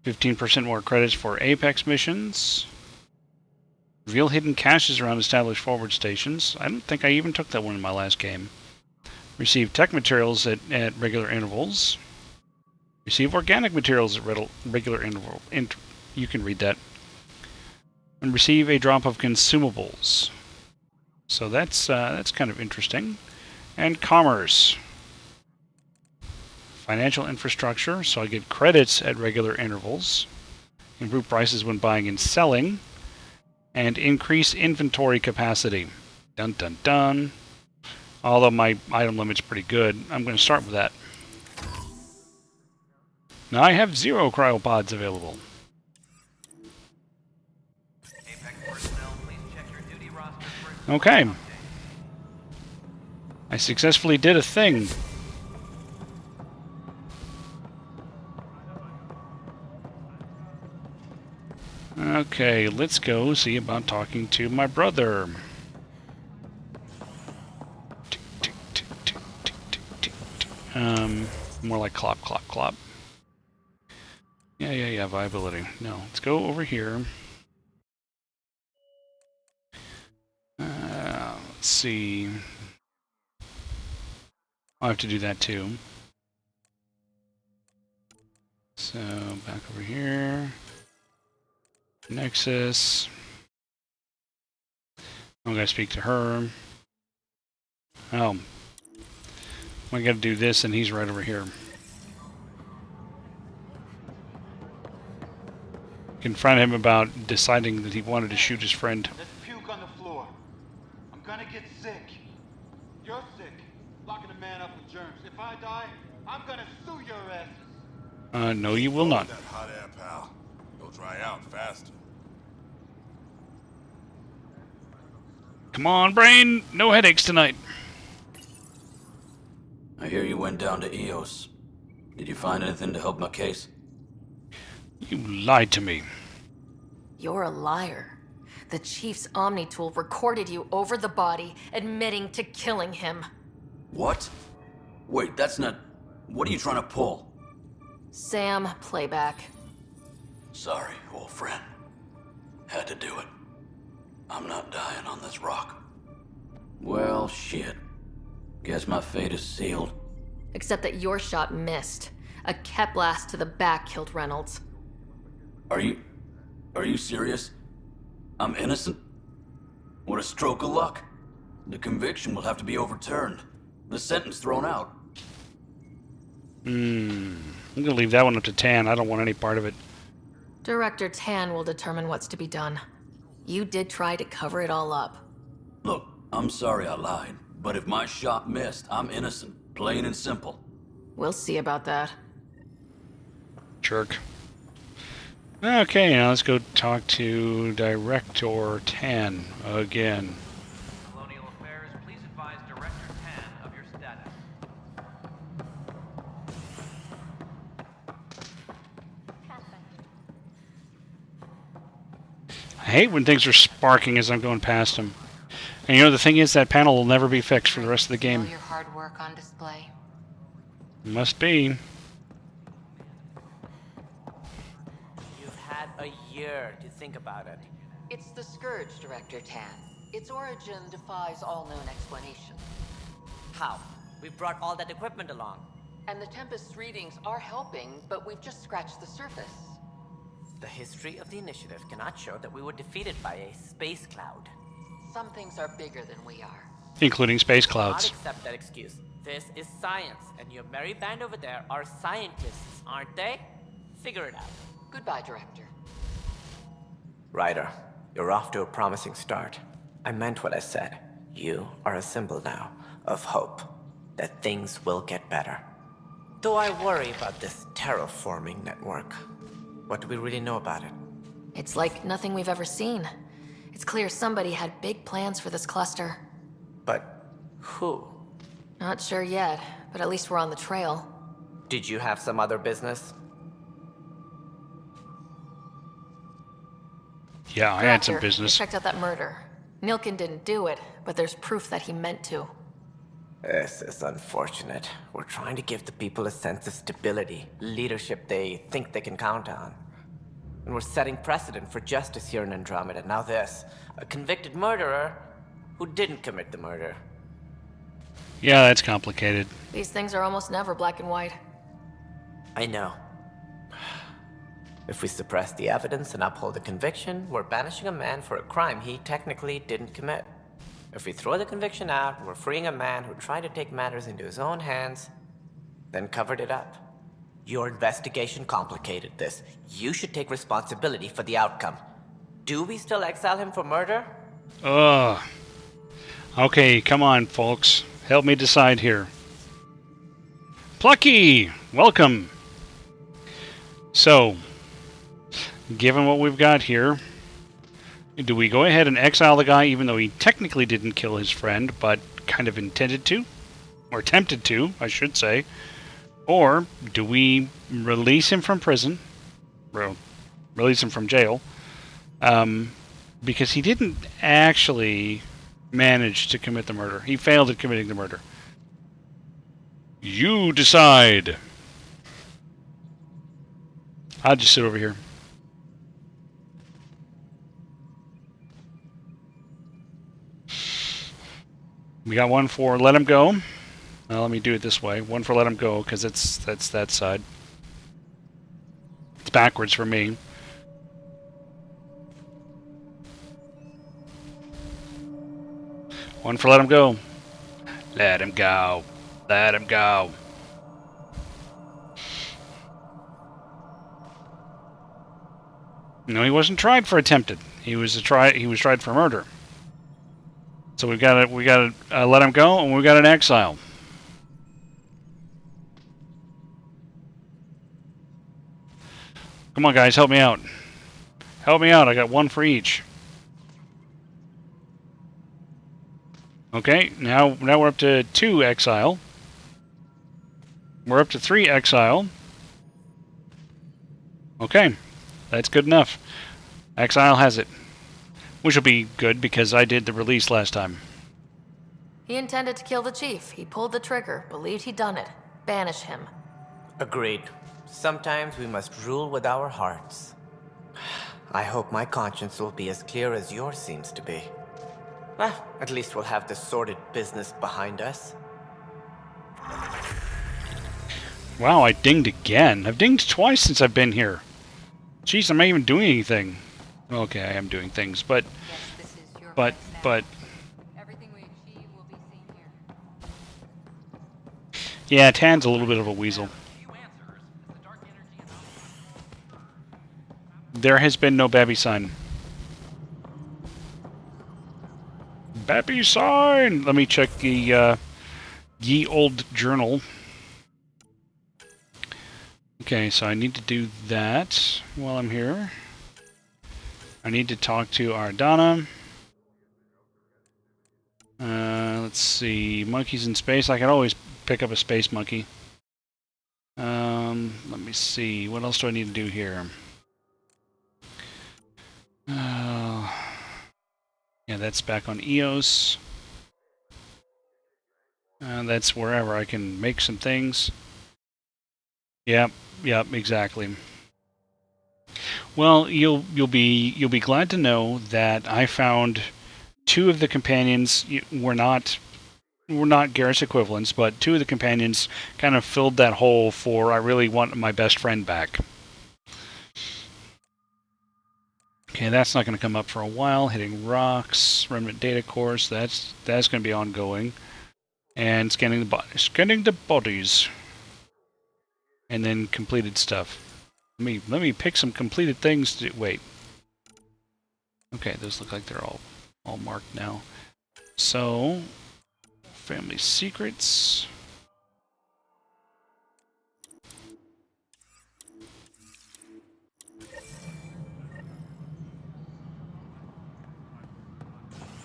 15% more credits for Apex missions. Reveal hidden caches around established forward stations. I don't think I even took that one in my last game. Receive tech materials at regular intervals. Receive organic materials at regular interval. You can read that. And receive a drop of consumables. So that's kind of interesting. And commerce. Financial infrastructure, so I get credits at regular intervals. Improve prices when buying and selling. And increase inventory capacity. Dun dun dun. Although my item limit's pretty good, I'm going to start with that. Now I have 0 cryopods available. Okay. I successfully did a thing. Okay, let's go see about talking to my brother. More like clop, clop, clop. Yeah, viability. No, let's go over here. Let's see. I'll have to do that too. So, back over here. Nexus. I'm gonna speak to her. Oh. I gotta do this and he's right over here. Confront him about deciding that he wanted to shoot his friend. There's puke on the floor. I'm gonna get sick. You're sick. Locking a man up with germs. If I die, I'm gonna sue your asses. No, you will not. That hot air, pal. You'll dry out faster. Come on, brain! No headaches tonight. I hear you went down to EOS. Did you find anything to help my case? You lied to me. You're a liar. The Chief's Omni tool recorded you over the body, admitting to killing him. What? Wait, that's not... What are you trying to pull? Sam, playback. Sorry, old friend. Had to do it. I'm not dying on this rock. Well, shit. Guess my fate is sealed. Except that your shot missed. A Kep blast to the back killed Reynolds. Are you serious? I'm innocent? What a stroke of luck. The conviction will have to be overturned. The sentence thrown out. I'm gonna leave that one up to Tan. I don't want any part of it. Director Tan will determine what's to be done. You did try to cover it all up. Look, I'm sorry I lied, but if my shot missed, I'm innocent. Plain and simple. We'll see about that. Jerk. Okay, now let's go talk to Director Tan again. Colonial Affairs, please advise Director Tan of your status. I hate when things are sparking as I'm going past them. And you know, the thing is, that panel will never be fixed for the rest of the game. Your hard work on display. Must be. You've had a year to think about it. It's the Scourge, Director Tan. Its origin defies all known explanation. How? We brought all that equipment along. And the Tempest's readings are helping, but we've just scratched the surface. The history of the initiative cannot show that we were defeated by a space cloud. Some things are bigger than we are. Including space I'll clouds. not accept that excuse. This is science, and your merry band over there are scientists, aren't they? Figure it out. Goodbye, Director. Ryder, you're off to a promising start. I meant what I said. You are a symbol now of hope that things will get better. Though I worry about this terraforming network. What do we really know about it? It's like nothing we've ever seen. It's clear somebody had big plans for this cluster. But who? Not sure yet, but at least we're on the trail. Did you have some other business? Yeah, I had some Director, business. I checked out that murder. Nilkin didn't do it, but there's proof that he meant to. This is unfortunate. We're trying to give the people a sense of stability, leadership they think they can count on. And we're setting precedent for justice here in Andromeda. Now this, a convicted murderer who didn't commit the murder. Yeah, that's complicated. These things are almost never black and white. I know. If we suppress the evidence and uphold the conviction, we're banishing a man for a crime he technically didn't commit. If we throw the conviction out, we're freeing a man who tried to take matters into his own hands, then covered it up. Your investigation complicated this. You should take responsibility for the outcome. Do we still exile him for murder? Ugh. Okay, come on, folks. Help me decide here. Plucky! Welcome! So, given what we've got here, do we go ahead and exile the guy even though he technically didn't kill his friend, but kind of intended to? Or attempted to, I should say. Or do we release him from prison? Release him from jail. Because he didn't actually manage to commit the murder. He failed at committing the murder. You decide. I'll just sit over here. We got one for let him go. Now let me do it this way. One for let him go, because that's that side. It's backwards for me. One for let him go. Let him go. Let him go. No, he wasn't tried for attempted. He was tried for murder. So we got to let him go, and we got an exile. Come on, guys, help me out. Help me out. I got one for each. Okay, now we're up to 2 exile. We're up to 3 exile. Okay, that's good enough. Exile has it. Which will be good because I did the release last time. He intended to kill the chief. He pulled the trigger, believed he'd done it. Banish him. Agreed. Sometimes we must rule with our hearts. I hope my conscience will be as clear as yours seems to be. Well, at least we'll have this sordid business behind us. Wow, I dinged again. I've dinged twice since I've been here. Jeez, I'm not even doing anything. Okay, I am doing things, but... Yeah, Tan's a little bit of a weasel. There has been no Babby sign. Babby sign! Let me check the ye old journal. Okay, so I need to do that while I'm here. I need to talk to Ardana. Let's see. Monkeys in space. I can always pick up a space monkey. Let me see. What else do I need to do here? Yeah, that's back on EOS. That's wherever I can make some things. Yep, exactly. Well, you'll be glad to know that I found 2 of the companions were not Garrus equivalents, but 2 of the companions kind of filled that hole for I really want my best friend back. Okay, that's not going to come up for a while. Hitting rocks, remnant data course, that's going to be ongoing. And scanning the bodies. And then completed stuff. Let me pick some completed things to wait. Okay, those look like they're all marked now. So, family secrets.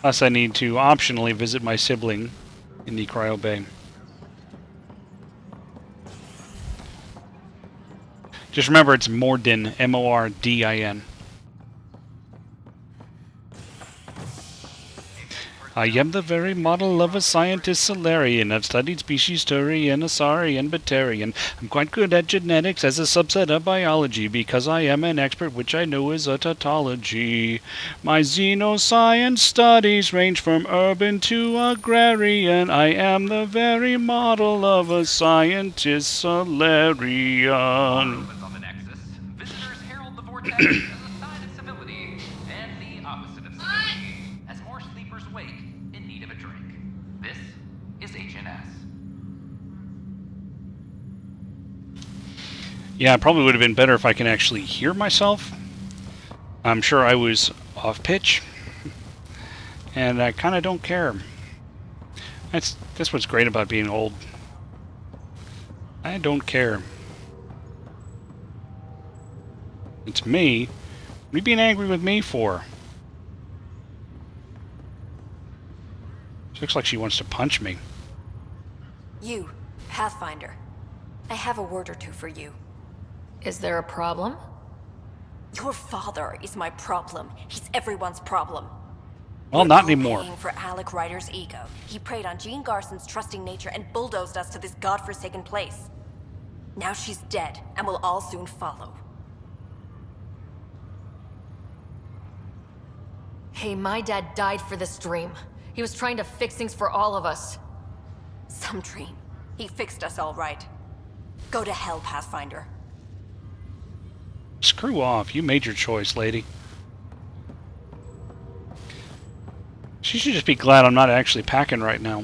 Plus, I need to optionally visit my sibling in the Cryo Bay. Just remember, it's Mordin, M-O-R-D-I-N. I am the very model of a scientist Solarian. I've studied species Turian, Asari, Batarian. I'm quite good at genetics as a subset of biology because I am an expert, which I know is a tautology. My xenoscience studies range from urban to agrarian. I am the very model of a scientist Solarian. Visitors herald the vortex as a sign of civility, and the opposite of civility, as more sleepers wake in need of a drink. This is HNS. Yeah, it probably would have been better if I can actually hear myself. I'm sure I was off pitch, and I kind of don't care. That's what's great about being old. I don't care. It's me. What are you being angry with me for? She looks like she wants to punch me. You, Pathfinder. I have a word or two for you. Is there a problem? Your father is my problem. He's everyone's problem. Well, not anymore. Paying for Alec Ryder's ego. He preyed on Jean Garson's trusting nature and bulldozed us to this godforsaken place. Now she's dead, and we'll all soon follow. Hey, my dad died for this dream. He was trying to fix things for all of us. Some dream. He fixed us all right. Go to hell, Pathfinder. Screw off. You made your choice, lady. She should just be glad I'm not actually packing right now.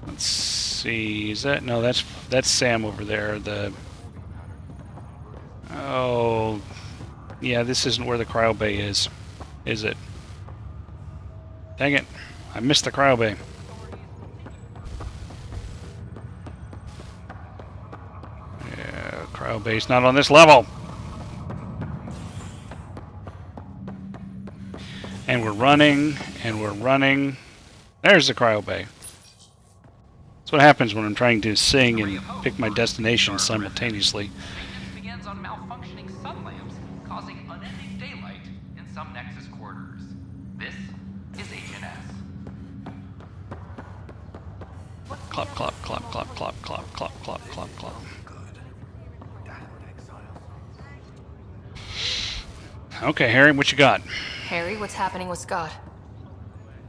Let's see. Is that... No, that's Sam over there. Oh... Yeah, this isn't where the cryo bay is it? Dang it. I missed the cryo bay. Yeah, cryo bay's not on this level. And we're running, and we're running. There's the cryo bay. That's what happens when I'm trying to sing and pick my destination simultaneously. Begins on malfunctioning sun lamps, causing unending daylight in some Nexus quarters. This is Agent S. Clop, clop, clop, clop, clop, clop, clop, clop, clop, clop. Okay, Harry, what you got? Harry, what's happening with Scott?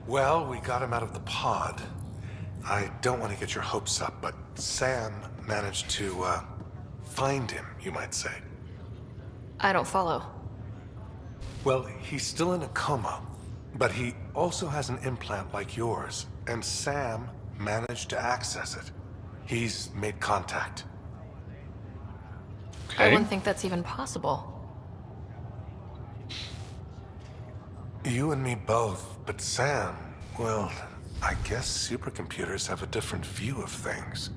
Well, we got him out of the pod. I don't want to get your hopes up, but Sam managed to, find him, you might say. I don't follow. Well, he's still in a coma, but he also has an implant like yours, and Sam managed to access it. He's made contact. Okay. I wouldn't think that's even possible. You and me both, but Sam, well, I guess supercomputers have a different view of things.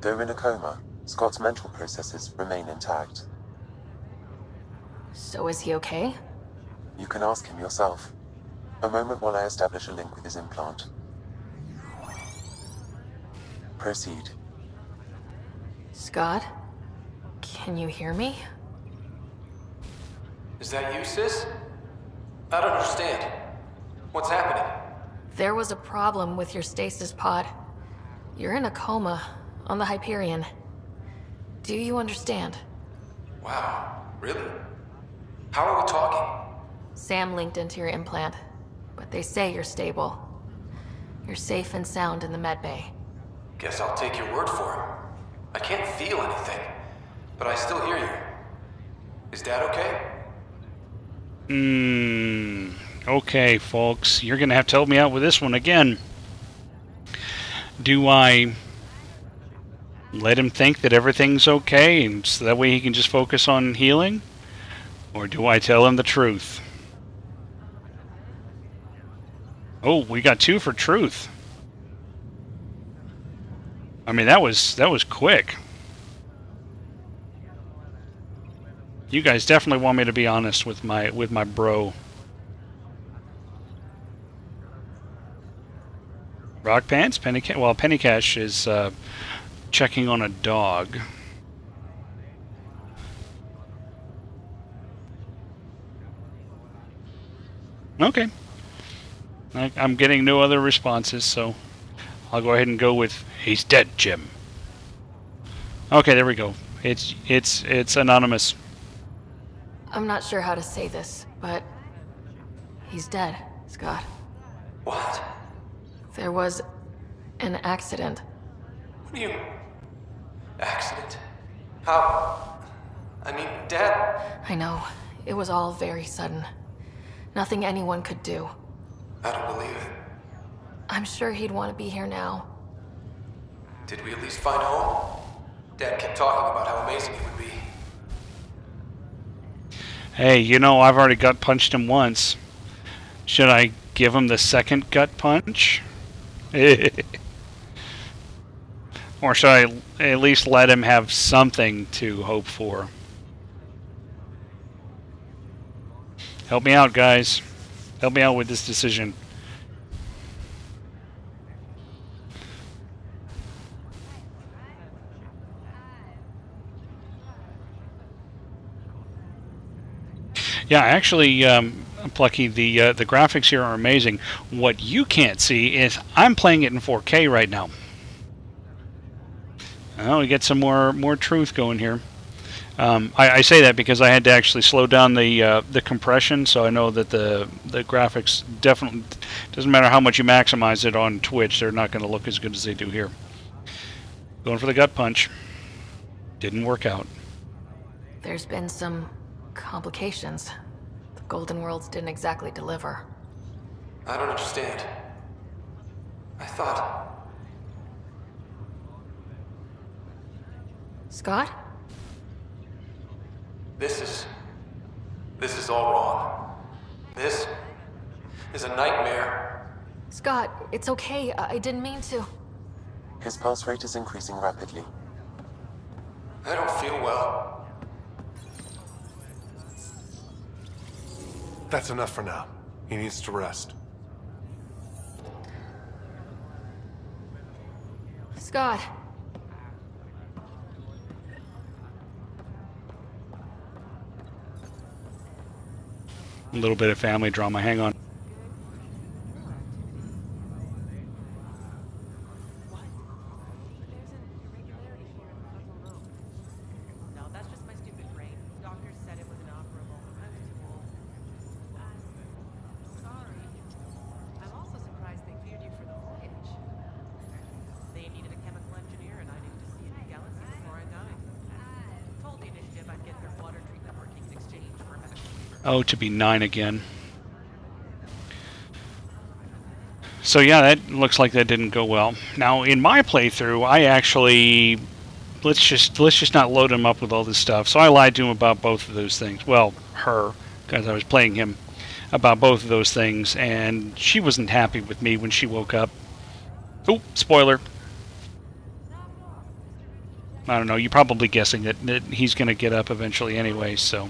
Though in a coma, Scott's mental processes remain intact. So is he okay? You can ask him yourself. A moment while I establish a link with his implant. Proceed. Scott? Can you hear me? Is that you, sis? I don't understand. What's happening? There was a problem with your stasis pod. You're in a coma on the Hyperion. Do you understand? Wow, really? How are we talking? Sam linked into your implant, but they say you're stable. You're safe and sound in the medbay. Guess I'll take your word for it. I can't feel anything, but I still hear you. Is Dad okay? Okay, folks. You're gonna have to help me out with this one again. Do I let him think that everything's okay, and so that way he can just focus on healing? Or do I tell him the truth? Oh, we got 2 for truth. I mean, that was quick. You guys definitely want me to be honest with my bro. Rock Pants? Penny Cash is checking on a dog. Okay. I'm getting no other responses, so I'll go ahead and go with he's dead, Jim. Okay, there we go. It's anonymous. I'm not sure how to say this, but he's dead, Scott. What? There was an accident. What do you... Accident? How... I mean, Dad... I know. It was all very sudden. Nothing anyone could do. I don't believe it. I'm sure he'd want to be here now. Did we at least find home? Dad kept talking about how amazing it would be. Hey, you know, I've already gut punched him once. Should I give him the second gut punch? Or should I at least let him have something to hope for? Help me out, guys. Help me out with this decision. Yeah, actually, Plucky, the graphics here are amazing. What you can't see is I'm playing it in 4K right now. Oh, we get some more truth going here. I say that because I had to actually slow down the compression, so I know that the graphics definitely doesn't matter how much you maximize it on Twitch, they're not going to look as good as they do here. Going for the gut punch. Didn't work out. There's been some complications. The Golden Worlds didn't exactly deliver. I don't understand. I thought... Scott? This is all wrong. This is a nightmare. Scott, it's okay. I didn't mean to. His pulse rate is increasing rapidly. I don't feel well. That's enough for now. He needs to rest. Scott. A little bit of family drama. Hang on. Oh, to be 9 again. So yeah, that looks like that didn't go well. Now in my playthrough, I actually let's just not load him up with all this stuff. So I lied to him about both of those things. Well, her, because I was playing him about both of those things, and she wasn't happy with me when she woke up. Oh, spoiler. I don't know. You're probably guessing that he's going to get up eventually anyway. So.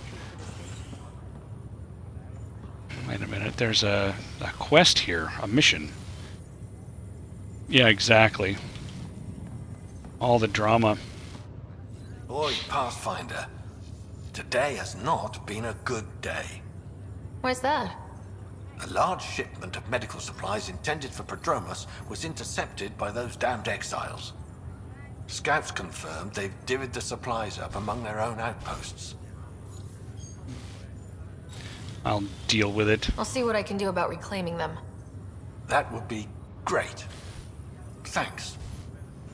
Wait a minute, there's a quest here, a mission. Yeah, exactly. All the drama. Boy, Pathfinder, today has not been a good day. Why's that? A large shipment of medical supplies intended for Prodromos was intercepted by those damned exiles. Scouts confirmed they've divvied the supplies up among their own outposts. I'll deal with it. I'll see what I can do about reclaiming them. That would be great. Thanks.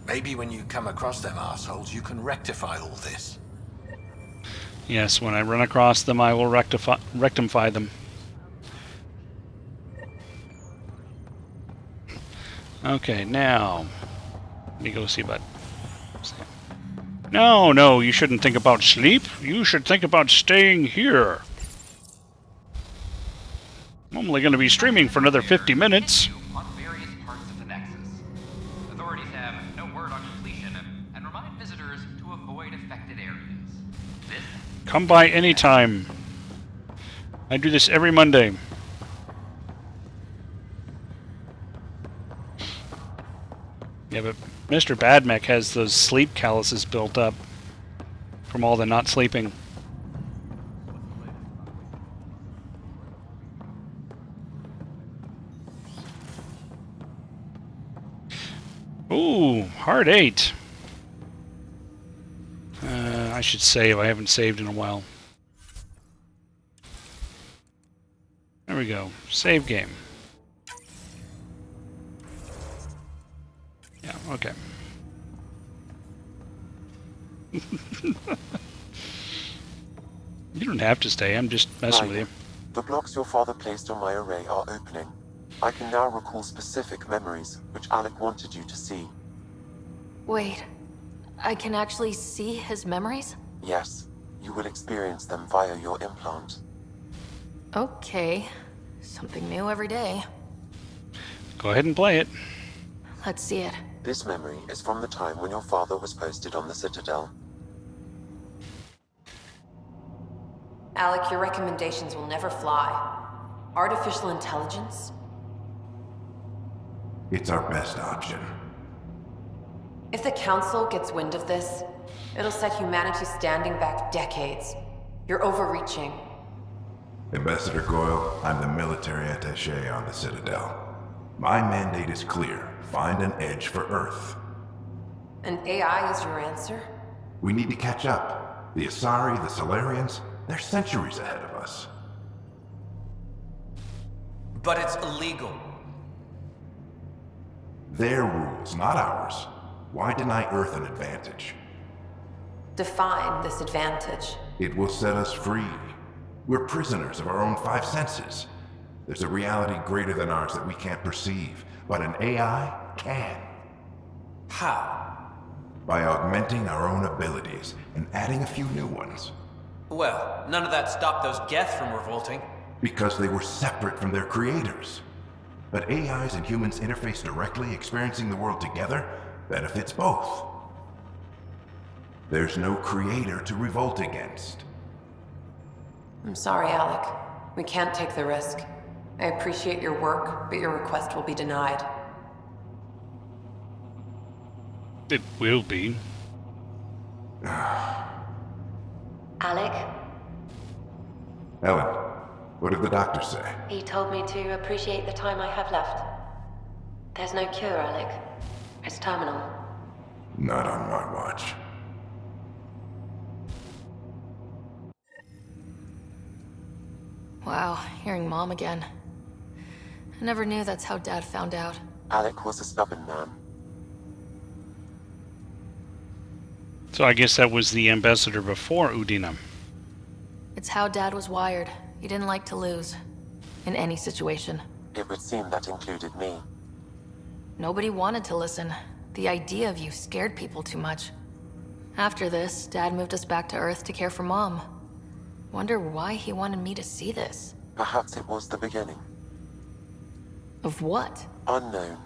Maybe when you come across them assholes, you can rectify all this. Yes, when I run across them, I will rectify them. Okay, now... Let me go see about... No, you shouldn't think about sleep. You should think about staying here. I'm only going to be streaming for another 50 minutes. On various parts of the Nexus. Authorities have no word on completion and remind visitors to avoid affected areas. This Come by anytime. I do this every Monday. Yeah, but Mr. Badmech has those sleep calluses built up from all the not sleeping. Ooh, hard 8. I should save. I haven't saved in a while. There we go. Save game. Yeah, okay. You don't have to stay. I'm just messing with you. The blocks your father placed on my array are opening. I can now recall specific memories, which Alec wanted you to see. Wait, I can actually see his memories? Yes, you will experience them via your implant. Okay, something new every day. Go ahead and play it. Let's see it. This memory is from the time when your father was posted on the Citadel. Alec, your recommendations will never fly. Artificial intelligence? It's our best option. If the Council gets wind of this, it'll set humanity standing back decades. You're overreaching. Ambassador Goyle, I'm the military attaché on the Citadel. My mandate is clear. Find an edge for Earth. And AI is your answer? We need to catch up. The Asari, the Solarians, they're centuries ahead of us. But it's illegal. Their rules, not ours. Why deny Earth an advantage? Define this advantage. It will set us free. We're prisoners of our own five senses. There's a reality greater than ours that we can't perceive, but an AI can. How? By augmenting our own abilities and adding a few new ones. Well, none of that stopped those Geth from revolting. Because they were separate from their creators. But AIs and humans interface directly, experiencing the world together, benefits both. There's no creator to revolt against. I'm sorry, Alec. We can't take the risk. I appreciate your work, but your request will be denied. It will be. Alec, Ellen, what did the doctor say? he told me to appreciate the time I have left. There's no cure, Alec. It's terminal. Not on my watch. Wow, hearing Mom again. I never knew that's how Dad found out. Alec was a stubborn man. So I guess that was the ambassador before Udina. It's how Dad was wired. He didn't like to lose. In any situation. It would seem that included me. Nobody wanted to listen. The idea of you scared people too much. After this, Dad moved us back to Earth to care for Mom. Wonder why he wanted me to see this. Perhaps it was the beginning. Of what? Unknown.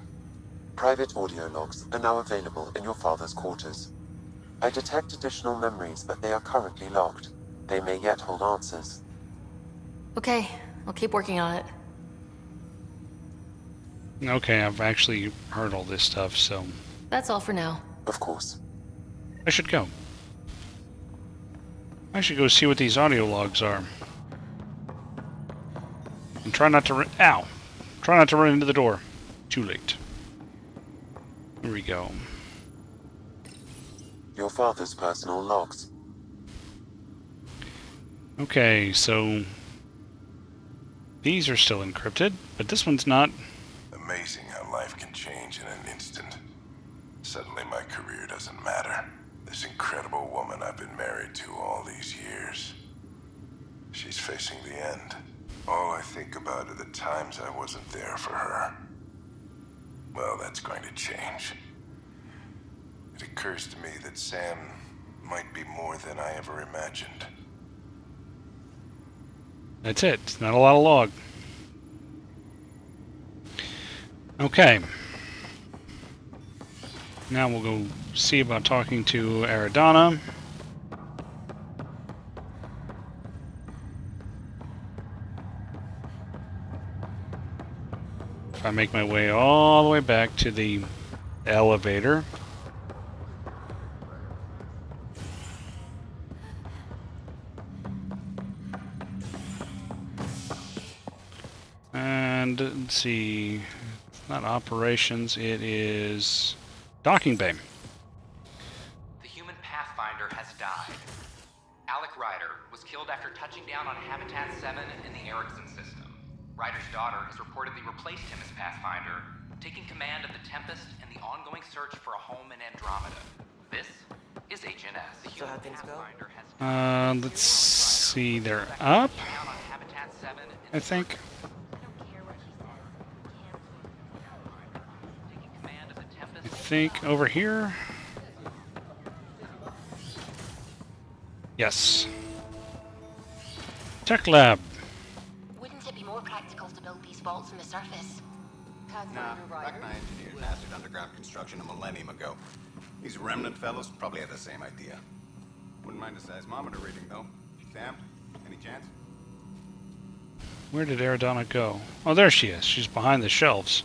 Private audio logs are now available in your father's quarters. I detect additional memories, but they are currently locked. They may yet hold answers. Okay, I'll keep working on it. Okay, I've actually heard all this stuff, so... That's all for now. Of course. I should go. I should go see what these audio logs are. And try not to run... Ow! Try not to run into the door. Too late. Here we go. Your father's personal logs. Okay, so... These are still encrypted, but this one's not. Amazing how life can change in an instant. Suddenly my career doesn't matter. This incredible woman I've been married to all these years. She's facing the end. All I think about are the times I wasn't there for her. Well, that's going to change. It occurs to me that Sam might be more than I ever imagined. That's it. It's not a lot of log. Okay. Now we'll go see about talking to Aridana. If I make my way all the way back to the elevator. And let's see, it's not operations, it is docking bay. The human Pathfinder has died. Alec Ryder was killed after touching down on Habitat 7 in the Erickson system. Ryder's daughter has reportedly replaced him as Pathfinder, taking command of the Tempest and the ongoing search for a home in Andromeda. This is HNS. The human Pathfinder has died. Let's see, they're up, I think. I think over here. Yes. Tech lab. Wouldn't it be more practical to build these vaults on the surface? Nah, Rachni engineers mastered underground construction a millennium ago. These remnant fellows probably had the same idea. Wouldn't mind a seismometer reading, though. Sam, any chance? Where did Aridana go? Oh, there she is. She's behind the shelves.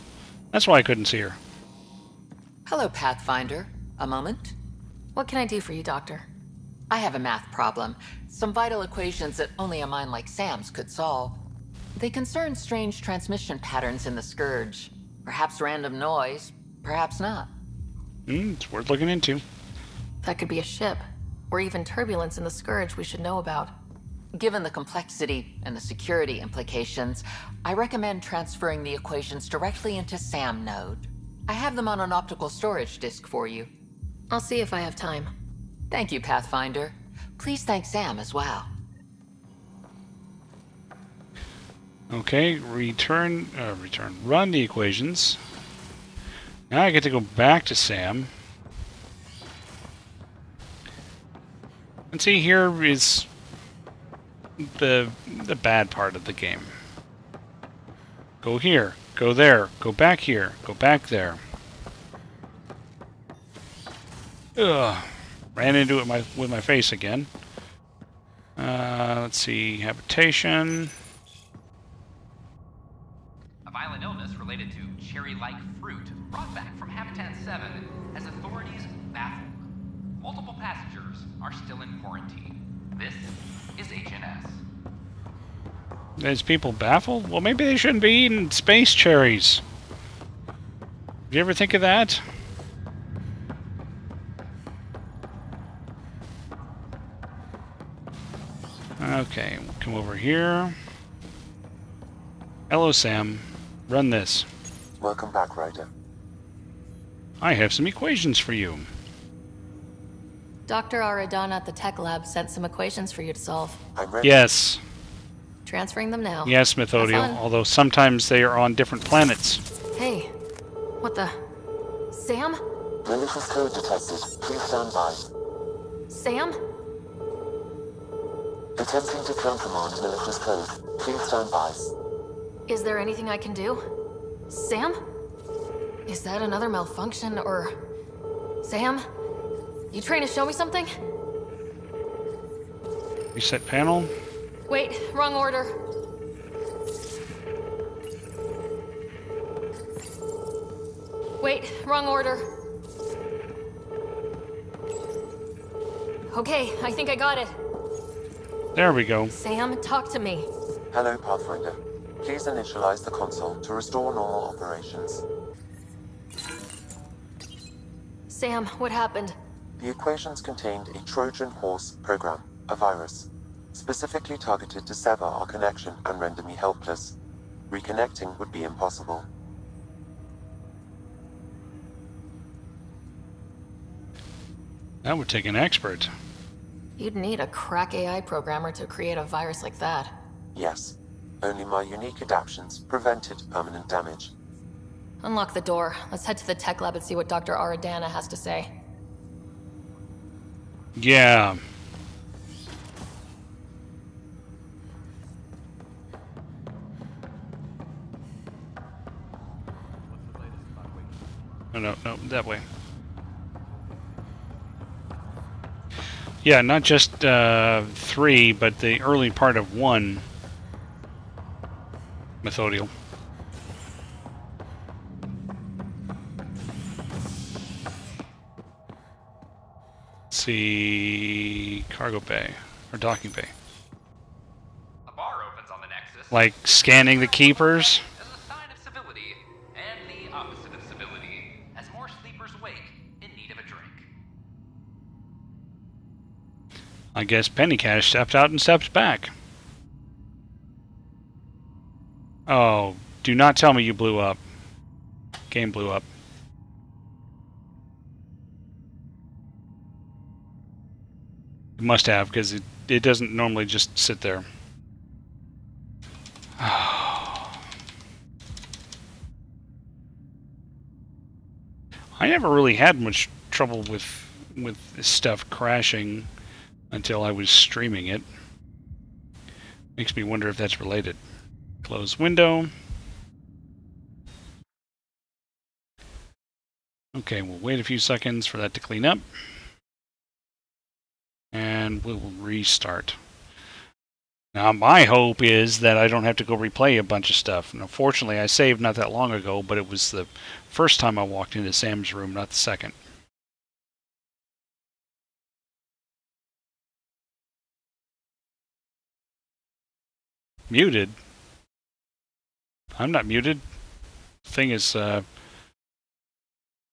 That's why I couldn't see her. Hello, Pathfinder. A moment? What can I do for you, Doctor? I have a math problem. Some vital equations that only a mind like Sam's could solve. They concern strange transmission patterns in the Scourge. Perhaps random noise, perhaps not. It's worth looking into. That could be a ship, or even turbulence in the Scourge we should know about. Given the complexity and the security implications, I recommend transferring the equations directly into SAM node. I have them on an optical storage disk for you. I'll see if I have time. Thank you, Pathfinder. Please thank Sam as well. Okay, run the equations. Now I get to go back to Sam. And see, here is the bad part of the game. Go here, go there, go back here, go back there. Ugh. Ran into it with my face again. Let's see, habitation. A violent illness related to cherry-like fruit brought back from Habitat 7 has authorities baffled. Multiple passengers are still in quarantine. This is HNS. Is people baffled? Well, maybe they shouldn't be eating space cherries. Did you ever think of that? Okay, we'll come over here. Hello, Sam. Run this. Welcome back, Ryder. I have some equations for you. Dr. Aridana at the tech lab sent some equations for you to solve. I'm ready. Yes. Transferring them now. Yes, Methodiel, although sometimes they are on different planets. Hey, what the... Sam? Malicious code detected. Please stand by. Sam? Attempting to countermand malicious code. Please stand by. Is there anything I can do? Sam? Is that another malfunction, or... Sam? You trying to show me something? Reset panel. Wait, wrong order. Wait, wrong order. Okay, I think I got it. There we go. Sam, talk to me. Hello, Pathfinder. Please initialize the console to restore normal operations. Sam, what happened? The equations contained a Trojan horse program, a virus, specifically targeted to sever our connection and render me helpless. Reconnecting would be impossible. That would take an expert. You'd need a crack AI programmer to create a virus like that. Yes. Only my unique adaptions prevented permanent damage. Unlock the door. Let's head to the tech lab and see what Dr. Aridana has to say. Yeah. Oh, no, that way. Yeah, not just 3, but the early part of 1. Methodiel. Let's see, cargo bay or docking bay. A bar opens on the Nexus. Like scanning the keepers. As a sign of civility, and the opposite of civility, as more sleepers wake in need of a drink. I guess Pennycash stepped out and stepped back. Oh, do not tell me you blew up. Game blew up. It must have, because it doesn't normally just sit there. I never really had much trouble with this stuff crashing until I was streaming it. Makes me wonder if that's related. Close window. Okay, we'll wait a few seconds for that to clean up. And we'll restart. Now, my hope is that I don't have to go replay a bunch of stuff. Now, fortunately, I saved not that long ago, but it was the first time I walked into Sam's room, not the second. Muted? I'm not muted. The thing is, the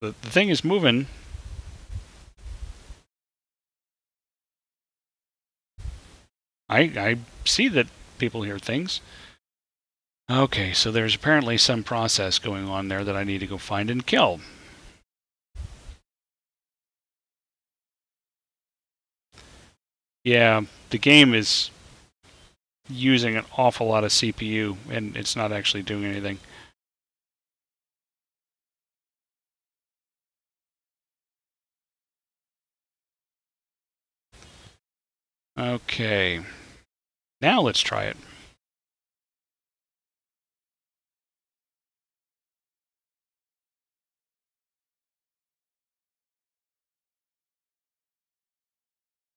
thing is moving. I see that people hear things. Okay, so there's apparently some process going on there that I need to go find and kill. Yeah, the game is using an awful lot of CPU, and it's not actually doing anything. Okay, now let's try it.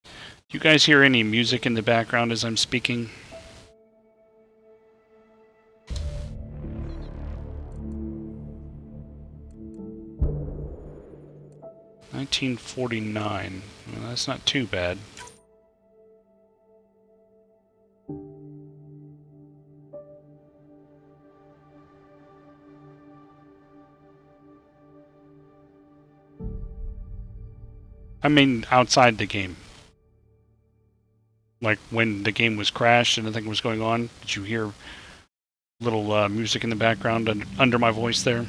Do you guys hear any music in the background as I'm speaking? $1949. Well, that's not too bad. I mean, outside the game. Like when the game was crashed and nothing was going on, did you hear little music in the background under my voice there?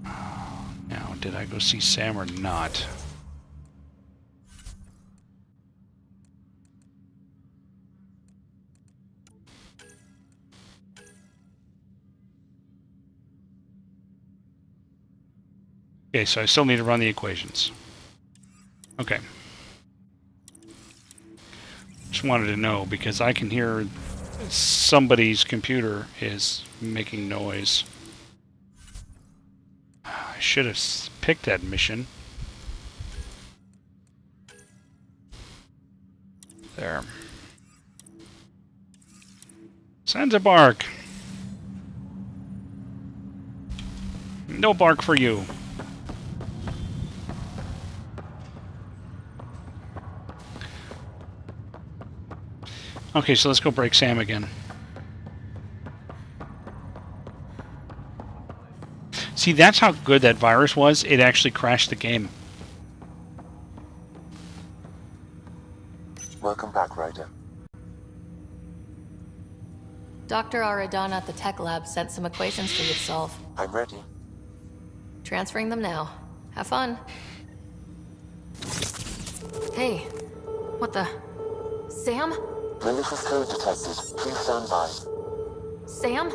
Now, did I go see Sam or not? Okay, so I still need to run the equations. Okay. Just wanted to know because I can hear somebody's computer is making noise. I should have picked that mission. There. Sends a bark. No bark for you. Okay, so let's go break Sam again. See, that's how good that virus was. It actually crashed the game. Welcome back, Ryder. Dr. Aradana at the tech lab sent some equations for you to solve. I'm ready. Transferring them now. Have fun. Hey, what the... Sam? Malicious code detected. Please stand by. Sam?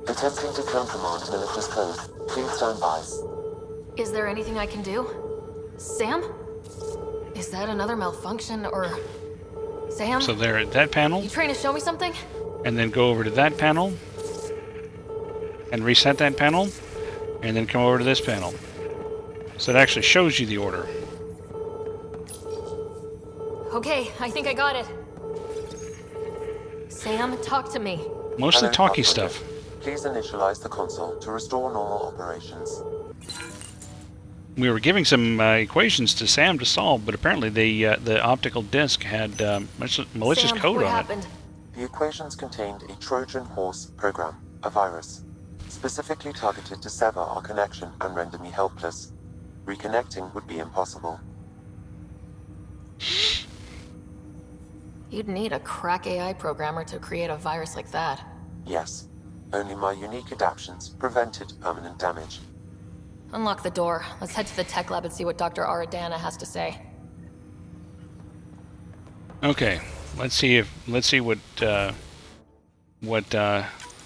Attempting to countermand malicious code. Please stand by. Is there anything I can do? Sam? Is that another malfunction, or... Sam? So there at that panel. You trying to show me something? And then go over to that panel. And reset that panel. And then come over to this panel. So it actually shows you the order. Okay, I think I got it. Sam, talk to me. Mostly talky stuff. Please initialize the console to restore normal operations. We were giving some equations to Sam to solve, but apparently the optical disc had malicious Sam, code what on happened? The equations contained a Trojan horse program, a virus, specifically targeted to sever our connection and render me helpless. Reconnecting would be impossible. You'd need a crack AI programmer to create a virus like that. Yes. Only my unique adaptions prevented permanent damage. Unlock the door. Let's head to the tech lab and see what Dr. Aradana has to say. Okay, let's see what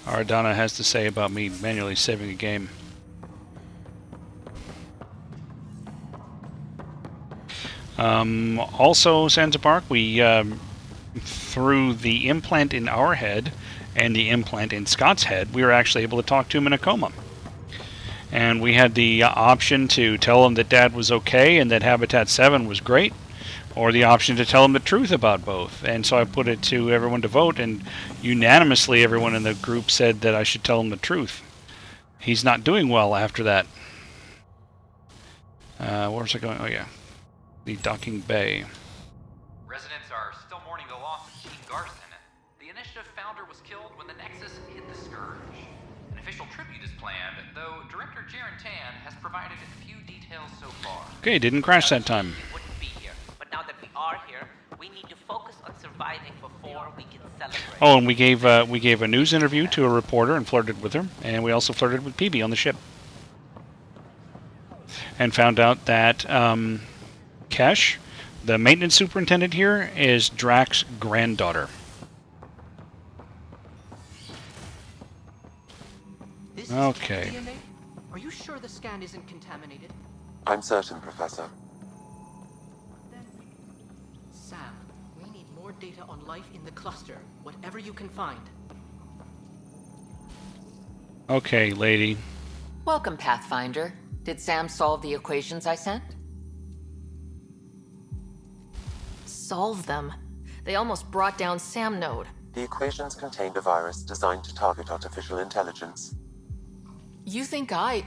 Aradana has to say about me manually saving a game. Also, Santa Park, we through the implant in our head and the implant in Scott's head, we were actually able to talk to him in a coma. And we had the option to tell him that Dad was okay and that Habitat 7 was great, or the option to tell him the truth about both. And so I put it to everyone to vote, and unanimously everyone in the group said that I should tell him the truth. He's not doing well after that. Where's it going? Oh yeah, the docking bay. Residents are still mourning the loss of Gene Garson. The initiative founder was killed when the Nexus hit the Scourge. An official tribute is planned, though Director Jaren Tan has provided few details so far. Okay, didn't crash that time. Wouldn't be here, but now that we are here, we need to focus on surviving before we can celebrate. Oh, and we gave a news interview to a reporter and flirted with her, and we also flirted with PB on the ship, and found out that Kesh, the maintenance superintendent here, is Drax's granddaughter. Okay. DNA? Are you sure the scan isn't contaminated? I'm certain, Professor. Sam, we need more data on life in the cluster, whatever you can find. Okay, lady. Welcome, Pathfinder. Did Sam solve the equations I sent? Solve them? They almost brought down Sam Node. The equations contained a virus designed to target artificial intelligence. You think I...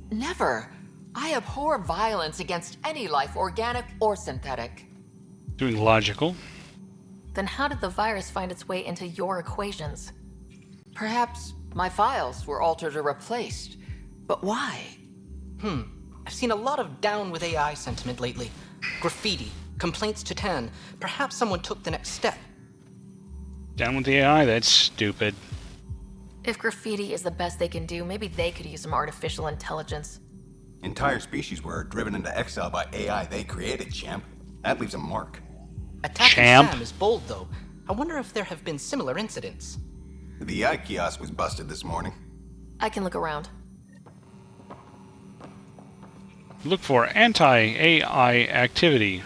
Never. I abhor violence against any life, organic or synthetic. Doing logical. Then how did the virus find its way into your equations? Perhaps my files were altered or replaced. But why? I've seen a lot of down with AI sentiment lately. Graffiti, complaints to Tan. Perhaps someone took the next step. Down with the AI, that's stupid. If graffiti is the best they can do, maybe they could use some artificial intelligence. Entire species were driven into exile by AI they created, champ. That leaves a mark. Attacking Sam is bold, though. I wonder if there have been similar incidents. The AI kiosk was busted this morning. I can look around. Look for anti-AI activity.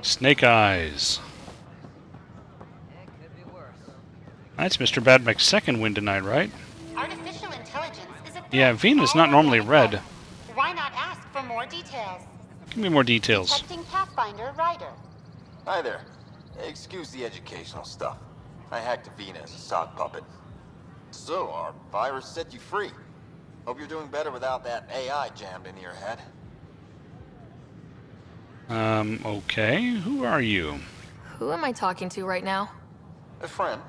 Snake Eyes. That's Mr. Badmec's second win tonight, right? Artificial intelligence is a Yeah, Vena's not normally red. Why not ask for more details? Give me more details. Detecting Pathfinder Ryder. Hi there. Excuse the educational stuff. I hacked Vena as a sock puppet. So, our virus set you free. Hope you're doing better without that AI jammed into your head. Okay. Who are you? Who am I talking to right now? A friend.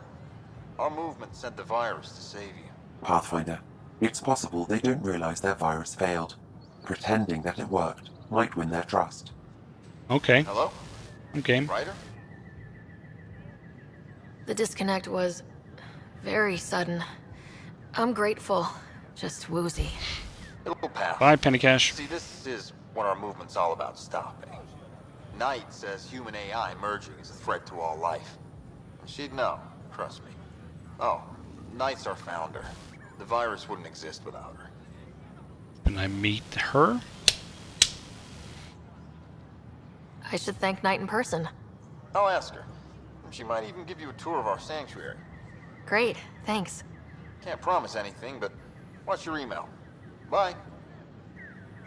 Our movement sent the virus to save you. Pathfinder, it's possible they don't realize their virus failed. Pretending that it worked might win their trust. Okay. Hello? Okay. Ryder? The disconnect was very sudden. I'm grateful. Just woozy. It'll pass. Bye, Pennycash. See, this is what our movement's all about stopping. Knight says human AI merging is a threat to all life. She'd know, trust me. Oh, Knight's our founder. The virus wouldn't exist without her. Can I meet her? I should thank Knight in person. I'll ask her. She might even give you a tour of our sanctuary. Great, thanks. Can't promise anything, but watch your email. Bye.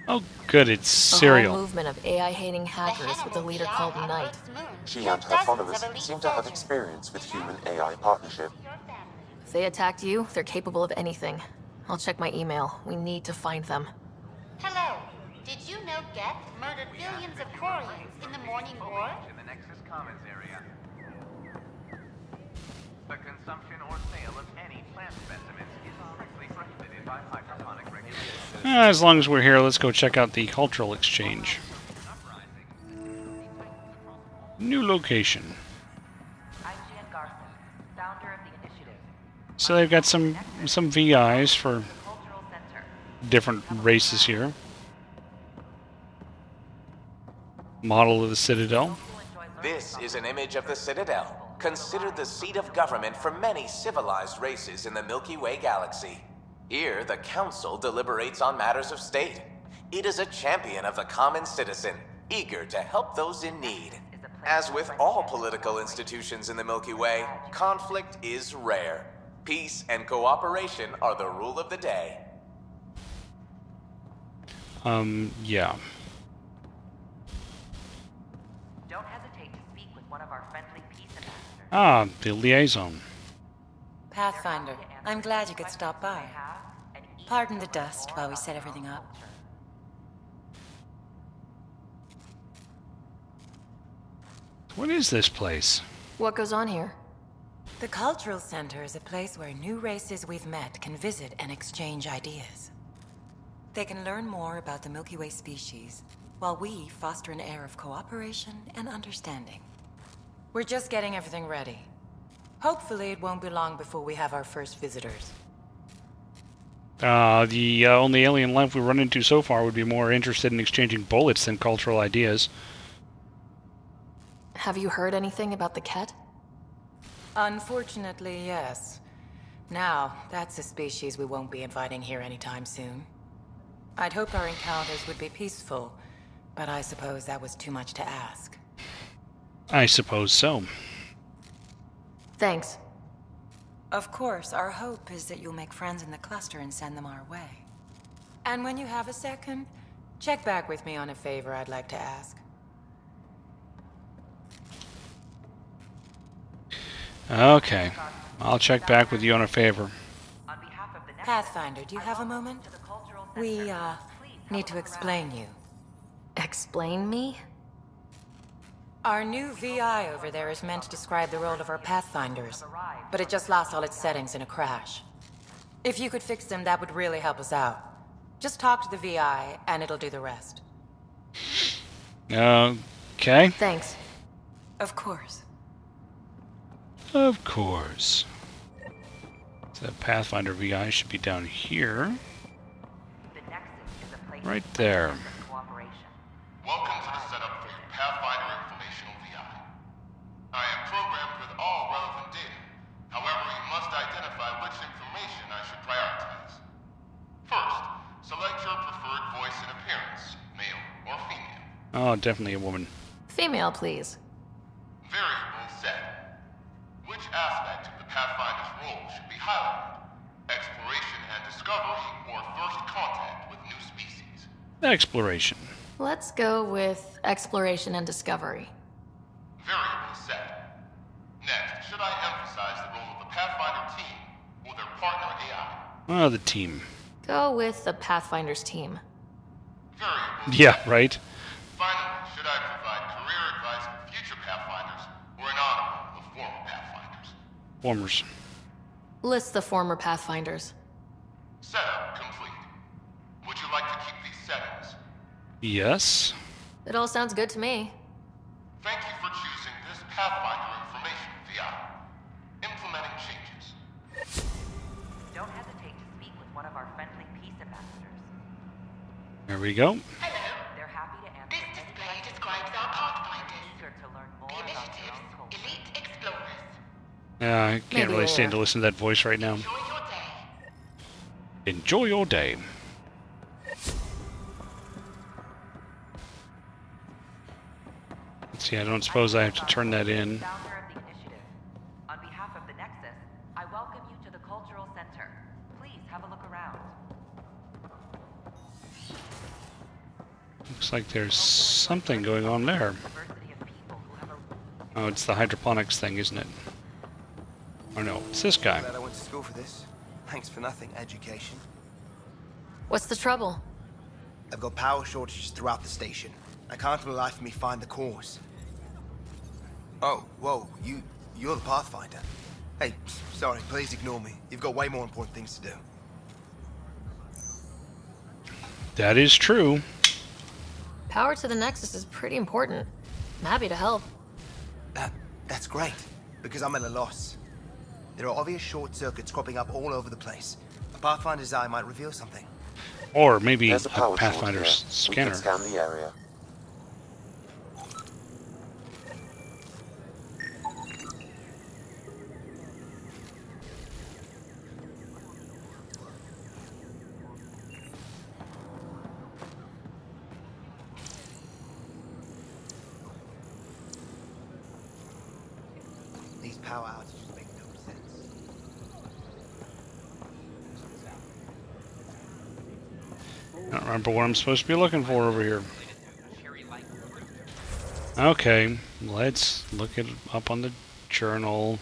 Oh, good, it's The Serial. whole movement of AI-hating hackers with a leader called Knight. She and her followers seem to have experience with human-AI partnership. If they attacked you, they're capable of anything. I'll check my email. We need to find them. Hello. Did you know Geth murdered billions of Quarians in the Morning War? In the Nexus Commons area. The consumption or sale of any plant specimens is strictly prohibited by hydroponic regulations. As long as we're here, let's go check out the cultural exchange. New location. So they've got some VIs for different races here. Model of the Citadel. This is an image of the Citadel, considered the seat of government for many civilized races in the Milky Way galaxy. Here, the Council deliberates on matters of state. It is a champion of the common citizen, eager to help those in need. As with all political institutions in the Milky Way, conflict is rare. Peace and cooperation are the rule of the day. Yeah. Don't hesitate to speak with one of our friendly peace ambassadors. Ah, the liaison. Pathfinder, I'm glad you could stop by. Pardon the dust while we set everything up. What is this place? What goes on here? The Cultural Center is a place where new races we've met can visit and exchange ideas. They can learn more about the Milky Way species, while we foster an air of cooperation and understanding. We're just getting everything ready. Hopefully it won't be long before we have our first visitors. The only alien life we've run into so far would be more interested in exchanging bullets than cultural ideas. Have you heard anything about the Ket? Unfortunately, yes. Now, that's a species we won't be inviting here anytime soon. I'd hope our encounters would be peaceful, but I suppose that was too much to ask. I suppose so. Thanks. Of course, our hope is that you'll make friends in the cluster and send them our way. And when you have a second, check back with me on a favor I'd like to ask. Okay. I'll check back with you on a favor. Pathfinder, do you have a moment? We, need to explain you. Explain me? Our new VI over there is meant to describe the role of our Pathfinders, but it just lost all its settings in a crash. If you could fix them, that would really help us out. Just talk to the VI, and it'll do the rest. Okay. Thanks. Of course. Of course. So the Pathfinder VI should be down here. Right there. Welcome to the setup for your Pathfinder Informational VI. I am programmed with all relevant data. However, you must identify which information I should prioritize. First, select your preferred voice and appearance, male or female. Oh, definitely a woman. Female, please. Variable set. Which aspect of the Pathfinder's role should be highlighted? Exploration and discovery, or first contact with new species? Exploration. Let's go with exploration and discovery. Variable set. Next, should I emphasize the role of the Pathfinder team or their partner AI? Oh, the team. Go with the Pathfinder's team. Variable Yeah, set. right. Finally, should I provide career advice for future Pathfinders or an honor of former Pathfinders? Formers. List the former Pathfinders. Setup complete. Would you like to keep these settings? Yes. It all sounds good to me. Thank you for choosing this Pathfinder Information VI. Implementing changes. Don't hesitate to speak with one of our friendly peace ambassadors. There we go. They're happy to answer This display describes our Pathfinders. eager to learn more The about their initiative's own culture. elite explorers. I can't Maybe really later. stand to listen to that voice right now. Enjoy your day. Enjoy your day. Let's see, I don't suppose I have to turn that in. Founder of the initiative. On behalf of the Nexus, I welcome you to the Cultural Center. Please have a look around. Looks like there's something going on there. Oh, it's the hydroponics thing, isn't it? Or no, it's this guy. Glad I went to school for this. Thanks for nothing, education. What's the trouble? I've got power shortages throughout the station. I can't for the life of me find the cause. Oh, whoa, you're the Pathfinder. Hey, sorry, please ignore me. You've got way more important things to do. That is true. Power to the Nexus is pretty important. I'm happy to help. That's great, because I'm at a loss. There are obvious short circuits cropping up all over the place. A Pathfinder's eye might reveal something. Or maybe a There's a power Pathfinder's short here. We scanner. can scan the area. power outages make no sense. I don't remember what I'm supposed to be looking for over here. Okay, let's look it up on the journal.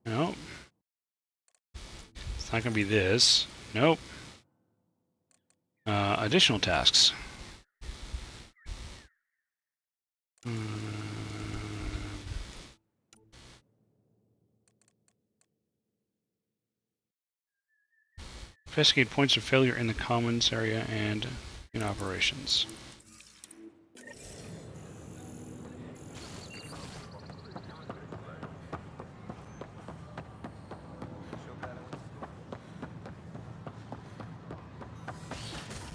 Nope. It's not going to be this. Nope. Additional tasks. Investigate points of failure in the commons area and in operations.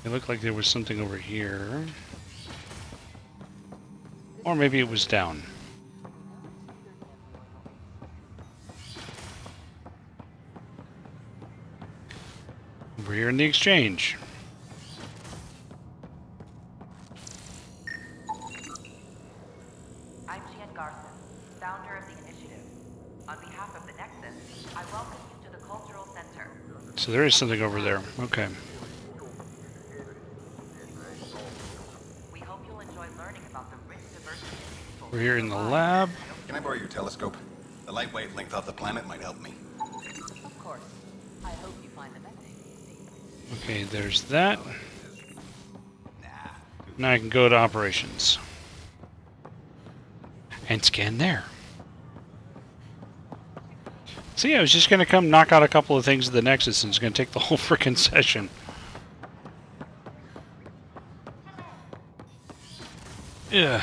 It looked like there was something over here. Or maybe it was down. Over here in the exchange. I'm Jan Garson, founder of the initiative. On behalf of the Nexus, I welcome you to the Cultural Center. So there is something over there. Okay. We hope you'll enjoy learning about the rich diversity of people. We're here in the lab. Can I borrow your telescope? The light wavelength off the planet might help me. Of course. I hope you find the methane. Okay, there's that. Now I can go to operations. And scan there. See, I was just going to come knock out a couple of things at the Nexus, and it's going to take the whole frickin' session. Ugh.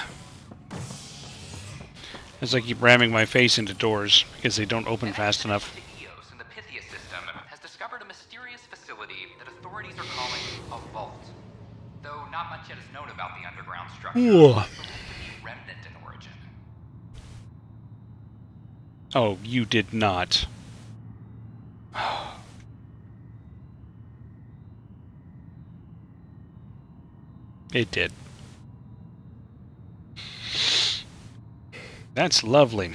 As I keep ramming my face into doors because they don't open fast enough. EOS in the Pythia system has discovered a mysterious facility that authorities are calling a vault. Though not much yet is known about the underground structure. Whoa. It's believed to be remnant in origin. Oh, you did not. It did. That's lovely.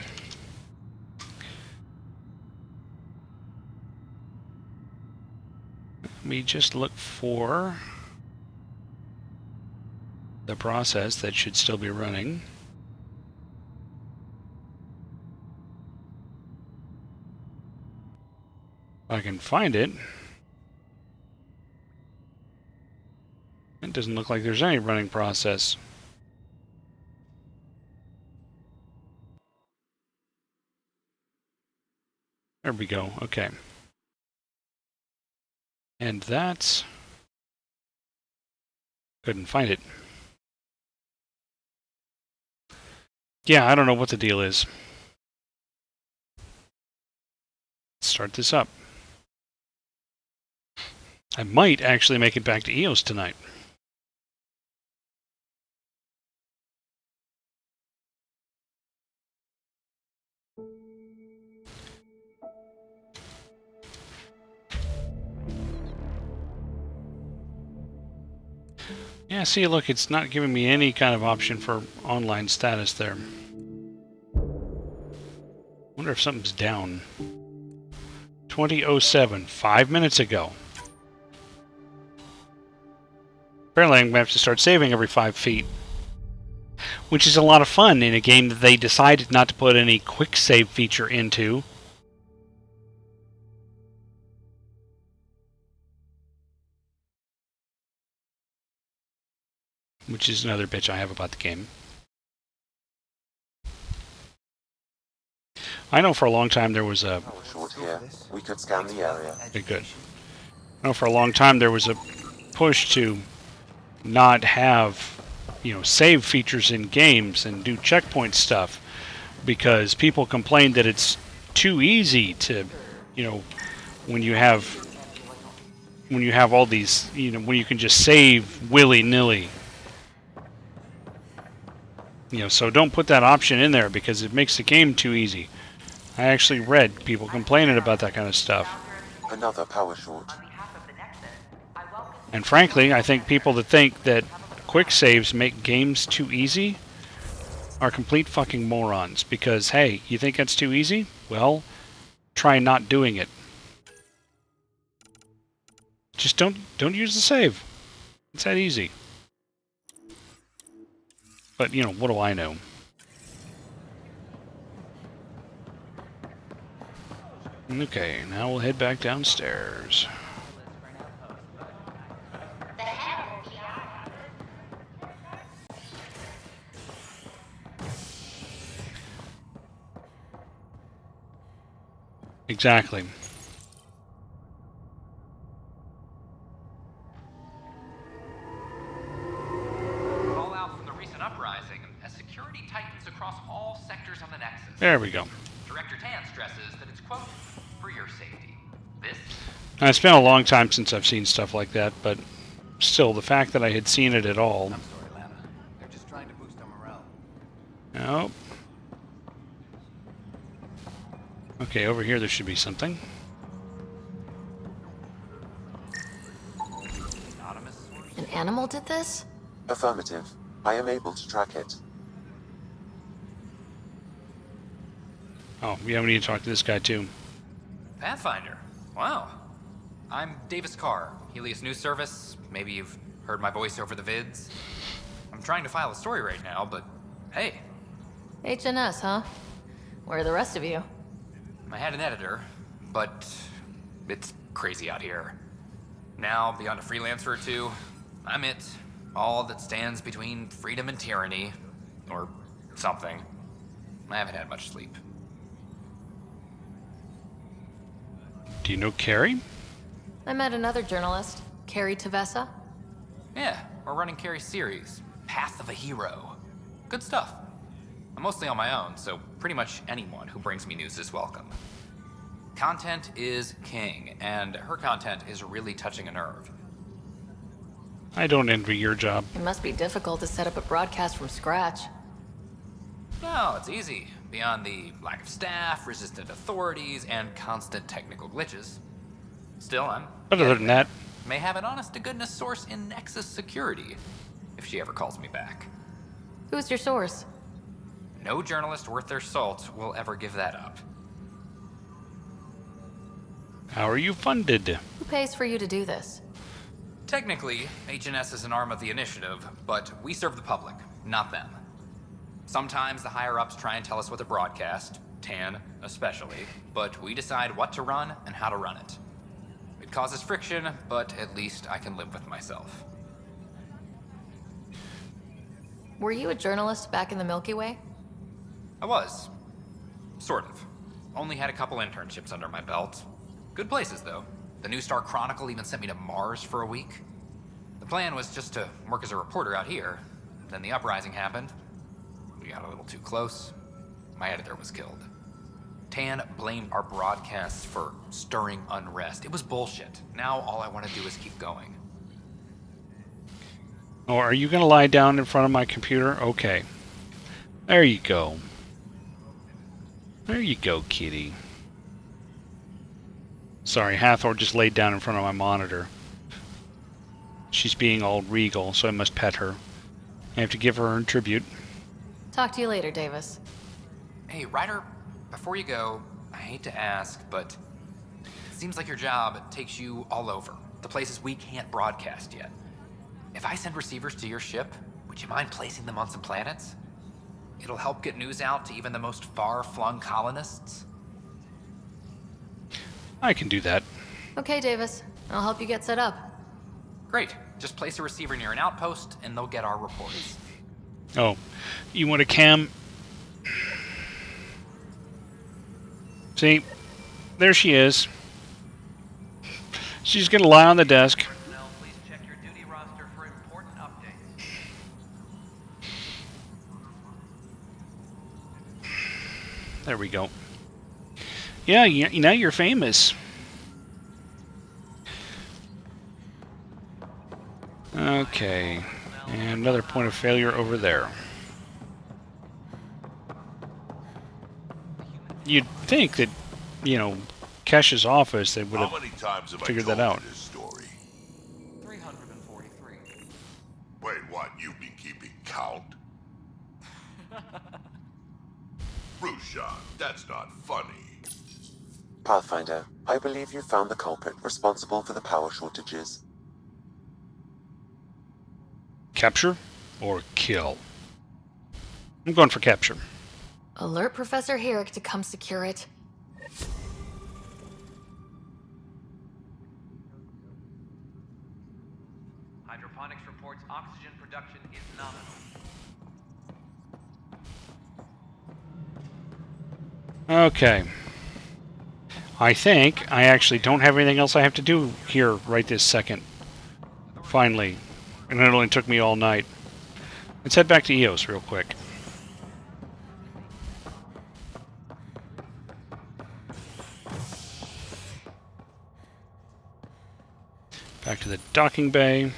Let me just look for the process that should still be running. If I can find it. It doesn't look like there's any running process. There we go. Okay. And that's... couldn't find it. Yeah, I don't know what the deal is. Let's start this up. I might actually make it back to EOS tonight. Yeah, see, look, it's not giving me any kind of option for online status there. Wonder if something's down. 20:07, 5 minutes ago. Apparently I'm going to have to start saving every 5 feet. Which is a lot of fun in a game that they decided not to put any quick save feature into. Which is another bitch I have about the game. I know for a long time there was a... Short here. We could scan the area. Okay, good. I know for a long time there was a push to not have, you know, save features in games and do checkpoint stuff because people complained that it's too easy to, you know, when you have all these, you know, when you can just save willy-nilly. You know, so don't put that option in there because it makes the game too easy. I actually read people complaining about that kind of stuff. Another power short. And frankly, I think people that think that quick saves make games too easy are complete fucking morons. Because, hey, you think that's too easy? Well, try not doing it. Just don't use the save. It's that easy. But, you know, what do I know? Okay, now we'll head back downstairs. Exactly. Fallout from the recent uprising as security tightens across all sectors on the Nexus. There we go. Director Tan stresses that it's, quote, for your safety. This... Now, it's been a long time since I've seen stuff like that, but still, the fact that I had seen it at all... I'm sorry, Lana. They're just trying to boost our morale. Nope. Okay, over here there should be something. An animal did this? Affirmative. I am able to track it. Oh, yeah, we need to talk to this guy too. Pathfinder. Wow. I'm Davis Carr, Helios News Service. Maybe you've heard my voice over the vids. I'm trying to file a story right now, but hey. HNS, huh? Where are the rest of you? I had an editor, but it's crazy out here. Now, beyond a freelancer or two, I'm it. All that stands between freedom and tyranny. Or something. I haven't had much sleep. Do you know Carrie? I met another journalist, Carrie Tavessa. Yeah, we're running Carrie's series, Path of a Hero. Good stuff. I'm mostly on my own, so pretty much anyone who brings me news is welcome. Content is king, and her content is really touching a nerve. I don't envy your job. It must be difficult to set up a broadcast from scratch. No, it's easy. Beyond the lack of staff, resistant authorities, and constant technical glitches. Still, I'm... But other than that... May have an honest-to-goodness source in Nexus security, if she ever calls me back. Who's your source? No journalist worth their salt will ever give that up. How are you funded? Who pays for you to do this? Technically, HNS is an arm of the initiative, but we serve the public, not them. Sometimes the higher-ups try and tell us what to broadcast, Tan especially, but we decide what to run and how to run it. It causes friction, but at least I can live with myself. Were you a journalist back in the Milky Way? I was. Sort of. Only had a couple internships under my belt. Good places, though. The New Star Chronicle even sent me to Mars for a week. The plan was just to work as a reporter out here. Then the uprising happened. We got a little too close. My editor was killed. Tan blamed our broadcasts for stirring unrest. It was bullshit. Now all I want to do is keep going. Oh, are you going to lie down in front of my computer? Okay. There you go. There you go, kitty. Sorry, Hathor just laid down in front of my monitor. She's being all regal, so I must pet her. I have to give her her tribute. Talk to you later, Davis. Hey, Ryder, before you go, I hate to ask, but it seems like your job takes you all over. The places we can't broadcast yet. If I send receivers to your ship, would you mind placing them on some planets? It'll help get news out to even the most far-flung colonists. I can do that. Okay, Davis. I'll help you get set up. Great. Just place a receiver near an outpost, and they'll get our reports. Oh, you want a cam? See, there she is. She's gonna lie on the desk. There we go. Yeah, now you're famous. Okay. And another point of failure over there. You'd think that, you know, Kesh's office, they would have figured that out. This story? 343. Wait, what? You've been keeping count? Rushan, that's not funny. Pathfinder, I believe you found the culprit responsible for the power shortages. Capture or kill? I'm going for capture. Alert Professor Herrick to come secure it. Hydroponics reports oxygen production is nominal. Okay. I think I actually don't have anything else I have to do here right this second. Finally. And it only took me all night. Let's head back to EOS real quick. Back to the docking bay.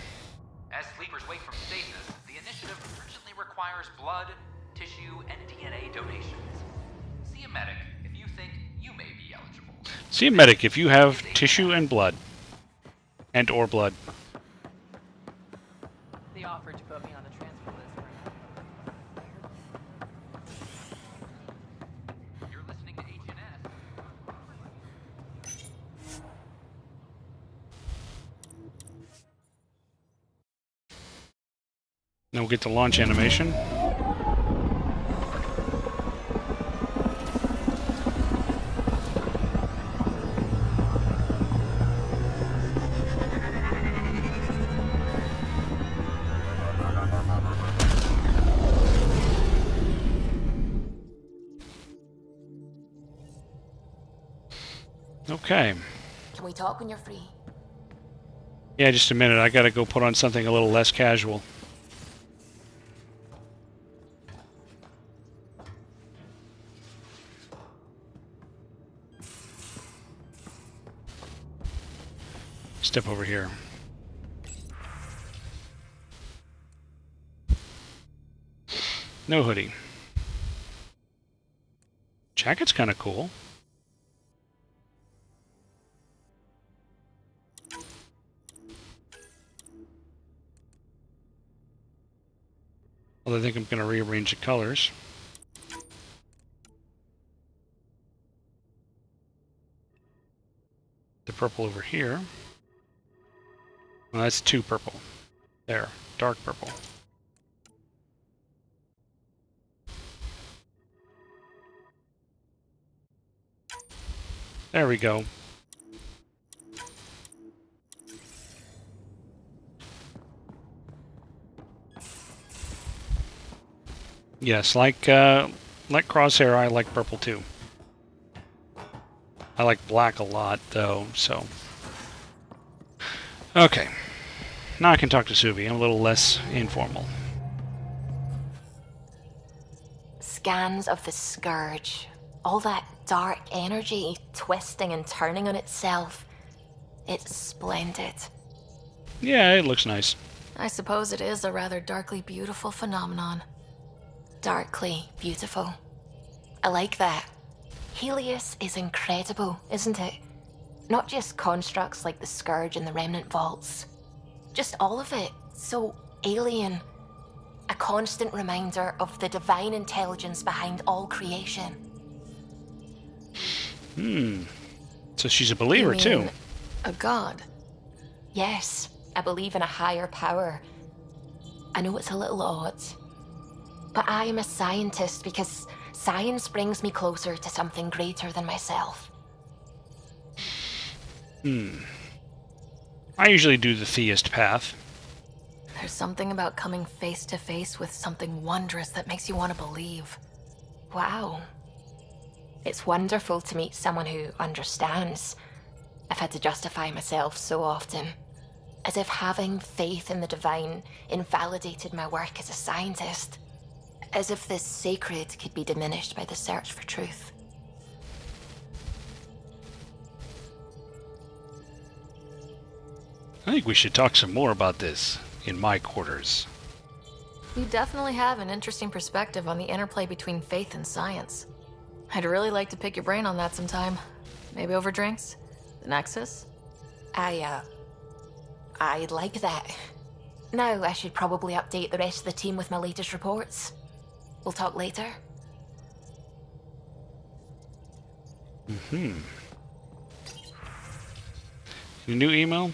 As sleepers wake from stasis, the initiative urgently requires blood, tissue, and DNA donations. See a medic if you think you may be eligible. See a medic if you have tissue and blood. And or blood. They offered to put me on the transfer list for You're listening to HNS. Then we'll get the launch animation. Okay. Can we talk when you're free? Yeah, just a minute. I gotta go put on something a little less casual. Step over here. No hoodie. Jacket's kind of cool. Well, I think I'm going to rearrange the colors. The purple over here. Well, that's too purple. There, dark purple. There we go. Yes, like Crosshair, I like purple too. I like black a lot, though, so... Okay. Now I can talk to Subi. I'm a little less informal. Scans of the Scourge. All that dark energy twisting and turning on itself. It's splendid. Yeah, it looks nice. I suppose it is a rather darkly beautiful phenomenon. Darkly beautiful. I like that. Helios is incredible, isn't it? Not just constructs like the Scourge and the Remnant Vaults. Just all of it. So alien. A constant reminder of the divine intelligence behind all creation. So she's a believer, too. A god? Yes, I believe in a higher power. I know it's a little odd, but I am a scientist because science brings me closer to something greater than myself. I usually do the theist path. There's something about coming face to face with something wondrous that makes you want to believe. Wow. It's wonderful to meet someone who understands. I've had to justify myself so often. As if having faith in the divine invalidated my work as a scientist. As if this sacred could be diminished by the search for truth. I think we should talk some more about this in my quarters. You definitely have an interesting perspective on the interplay between faith and science. I'd really like to pick your brain on that sometime. Maybe over drinks? The Nexus? I'd like that. Now I should probably update the rest of the team with my latest reports. We'll talk later. Mm-hmm. Any new email?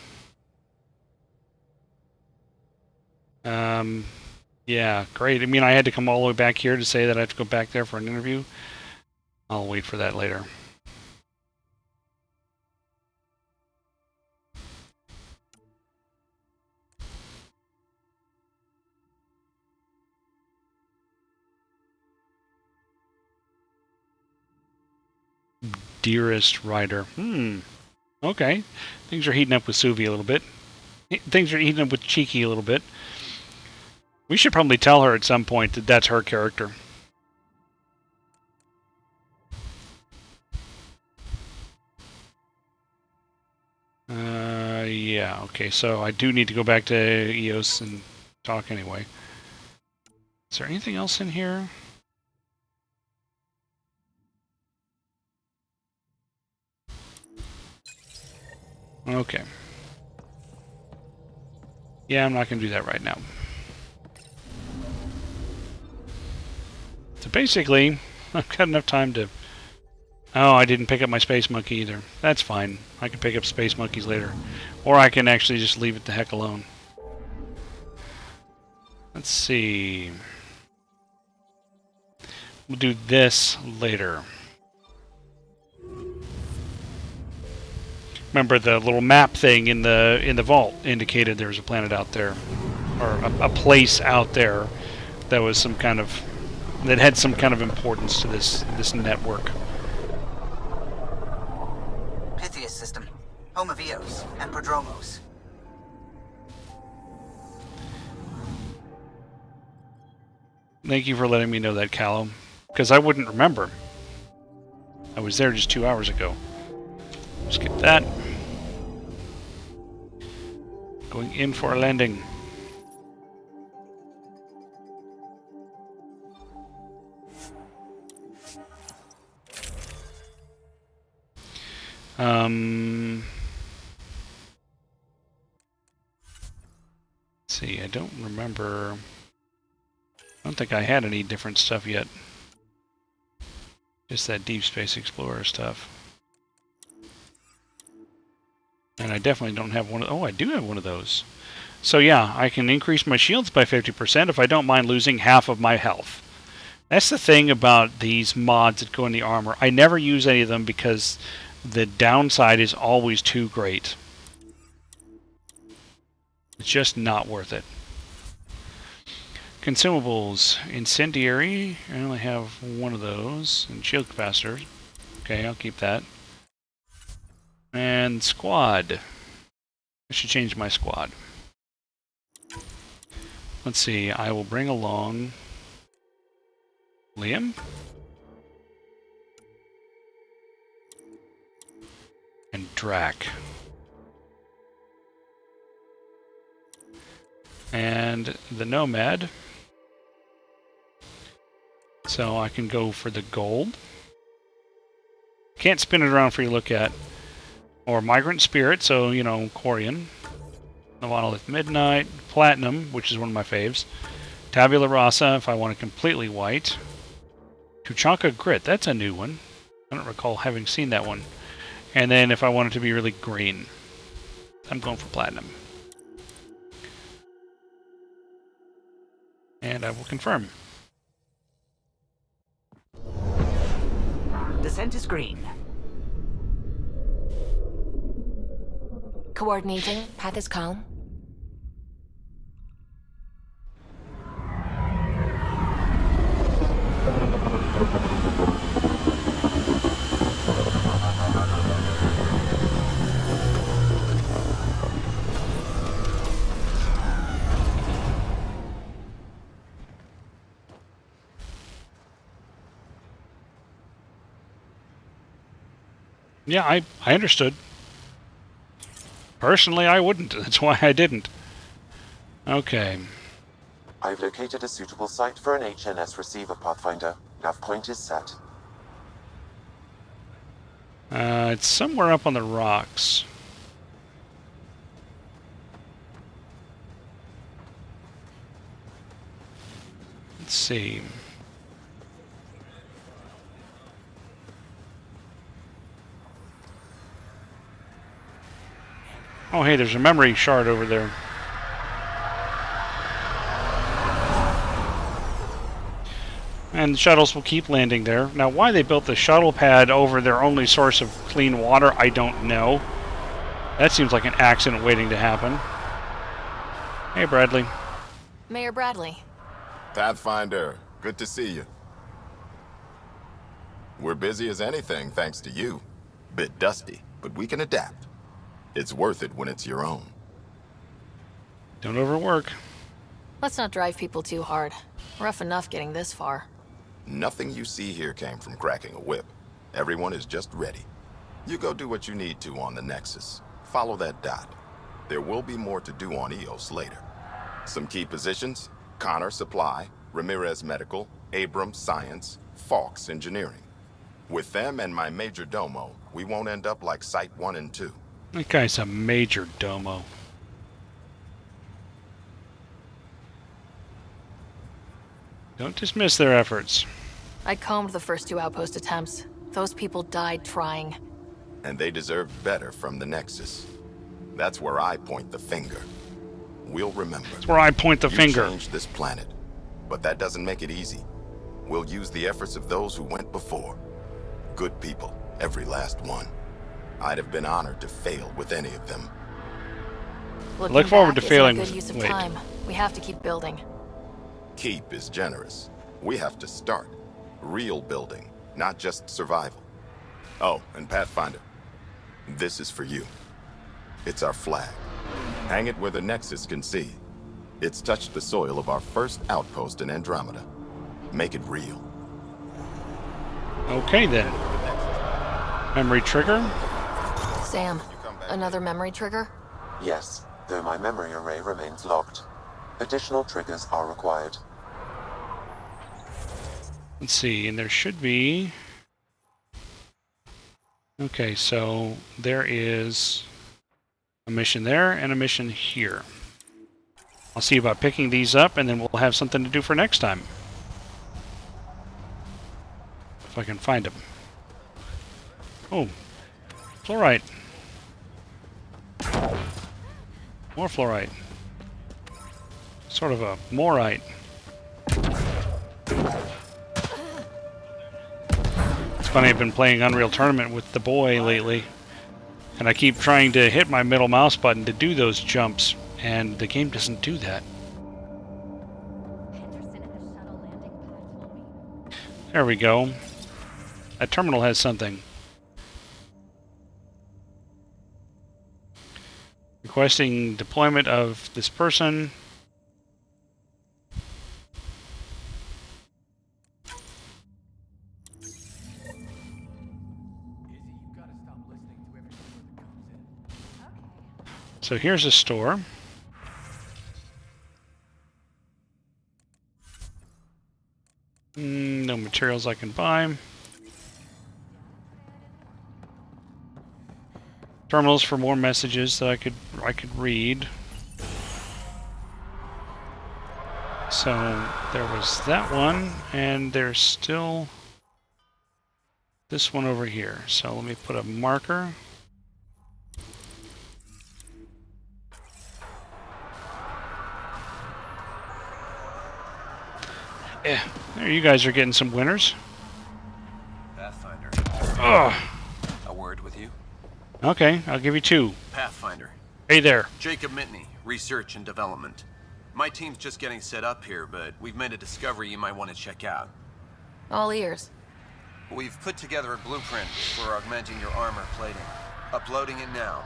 Yeah, great. I mean, I had to come all the way back here to say that I have to go back there for an interview. I'll wait for that later. Dearest writer. Okay. Things are heating up with Suvi a little bit. Things are heating up with Cheeky a little bit. We should probably tell her at some point that that's her character. Yeah, okay, so I do need to go back to EOS and talk anyway. Is there anything else in here? Okay. Yeah, I'm not going to do that right now. So basically, I've got enough time to... Oh, I didn't pick up my Space Monkey either. That's fine. I can pick up Space Monkeys later. Or I can actually just leave it the heck alone. Let's see. We'll do this later. Remember the little map thing in the vault indicated there was a planet out there, or a place out there that was some kind of that had some kind of importance to this network. Pythias system, home of Eos and Prodromos. Thank you for letting me know that, Callum, because I wouldn't remember. I was there just 2 hours ago. Skip that. Going in for a landing. Let's see, I don't remember. I don't think I had any different stuff yet. Just that Deep Space Explorer stuff. And I definitely don't have one of... Oh, I do have one of those. So yeah, I can increase my shields by 50% if I don't mind losing half of my health. That's the thing about these mods that go in the armor. I never use any of them because the downside is always too great. It's just not worth it. Consumables. Incendiary. I only have one of those. And shield capacitors. Okay, I'll keep that. And squad. I should change my squad. Let's see. I will bring along Liam. And Drac. And the Nomad. So I can go for the gold. Can't spin it around for you to look at. Or Migrant Spirit, so, you know, Corian. The Monolith Midnight. Platinum, which is one of my faves. Tabula Rasa, if I want it completely white. Tuchanka Grit, that's a new one. I don't recall having seen that one. And then if I want it to be really green, I'm going for Platinum. And I will confirm. Descent is green. Coordinating. Path is calm. Yeah, I understood. Personally, I wouldn't. That's why I didn't. Okay. I've located a suitable site for an HNS receiver, Pathfinder. Nav point is set. It's somewhere up on the rocks. Let's see. Oh, hey, there's a memory shard over there. And the shuttles will keep landing there. Now, why they built the shuttle pad over their only source of clean water, I don't know. That seems like an accident waiting to happen. Hey, Bradley. Mayor Bradley. Pathfinder, good to see you. We're busy as anything, thanks to you. Bit dusty, but we can adapt. It's worth it when it's your own. Don't overwork. Let's not drive people too hard. Rough enough getting this far. Nothing you see here came from cracking a whip. Everyone is just ready. You go do what you need to on the Nexus. Follow that dot. There will be more to do on EOS later. Some key positions: Connor Supply, Ramirez Medical, Abrams Science, Fawkes Engineering. With them and my major domo, we won't end up like Site 1 and 2. That guy's a major domo. Don't dismiss their efforts. I combed the first 2 outpost attempts. Those people died trying. And they deserved better from the Nexus. That's where I point the finger. We'll remember. That's where I point the finger. You changed this planet, but that doesn't make it easy. We'll use the efforts of those who went before. Good people, every last one. I'd have been honored to fail with any of them. Look forward to failing. Good use of time. We have to keep building. Keep is generous. We have to start. Real building, not just survival. Oh, and Pathfinder, this is for you. It's our flag. Hang it where the Nexus can see. It's touched the soil of our first outpost in Andromeda. Make it real. Okay, then. Memory trigger? Sam, another memory trigger? Yes, though my memory array remains locked. Additional triggers are required. Let's see, and there should be... Okay, so there is a mission there and a mission here. I'll see about picking these up, and then we'll have something to do for next time. If I can find them. Oh, fluorite. More fluorite. Sort of a morite. It's funny, I've been playing Unreal Tournament with the boy lately, and I keep trying to hit my middle mouse button to do those jumps, and the game doesn't do that. There we go. That terminal has something. Requesting deployment of this person. So here's a store. No materials I can buy. Terminals for more messages that I could read. So there was that one, and there's still this one over here. So let me put a marker. Yeah, there you guys are getting some winners. Pathfinder. Ugh. A word with you? Okay, I'll give you 2. Pathfinder. Hey there. Jacob Mitney, Research and Development. My team's just getting set up here, but we've made a discovery you might want to check out. All ears. We've put together a blueprint for augmenting your armor plating. Uploading it now.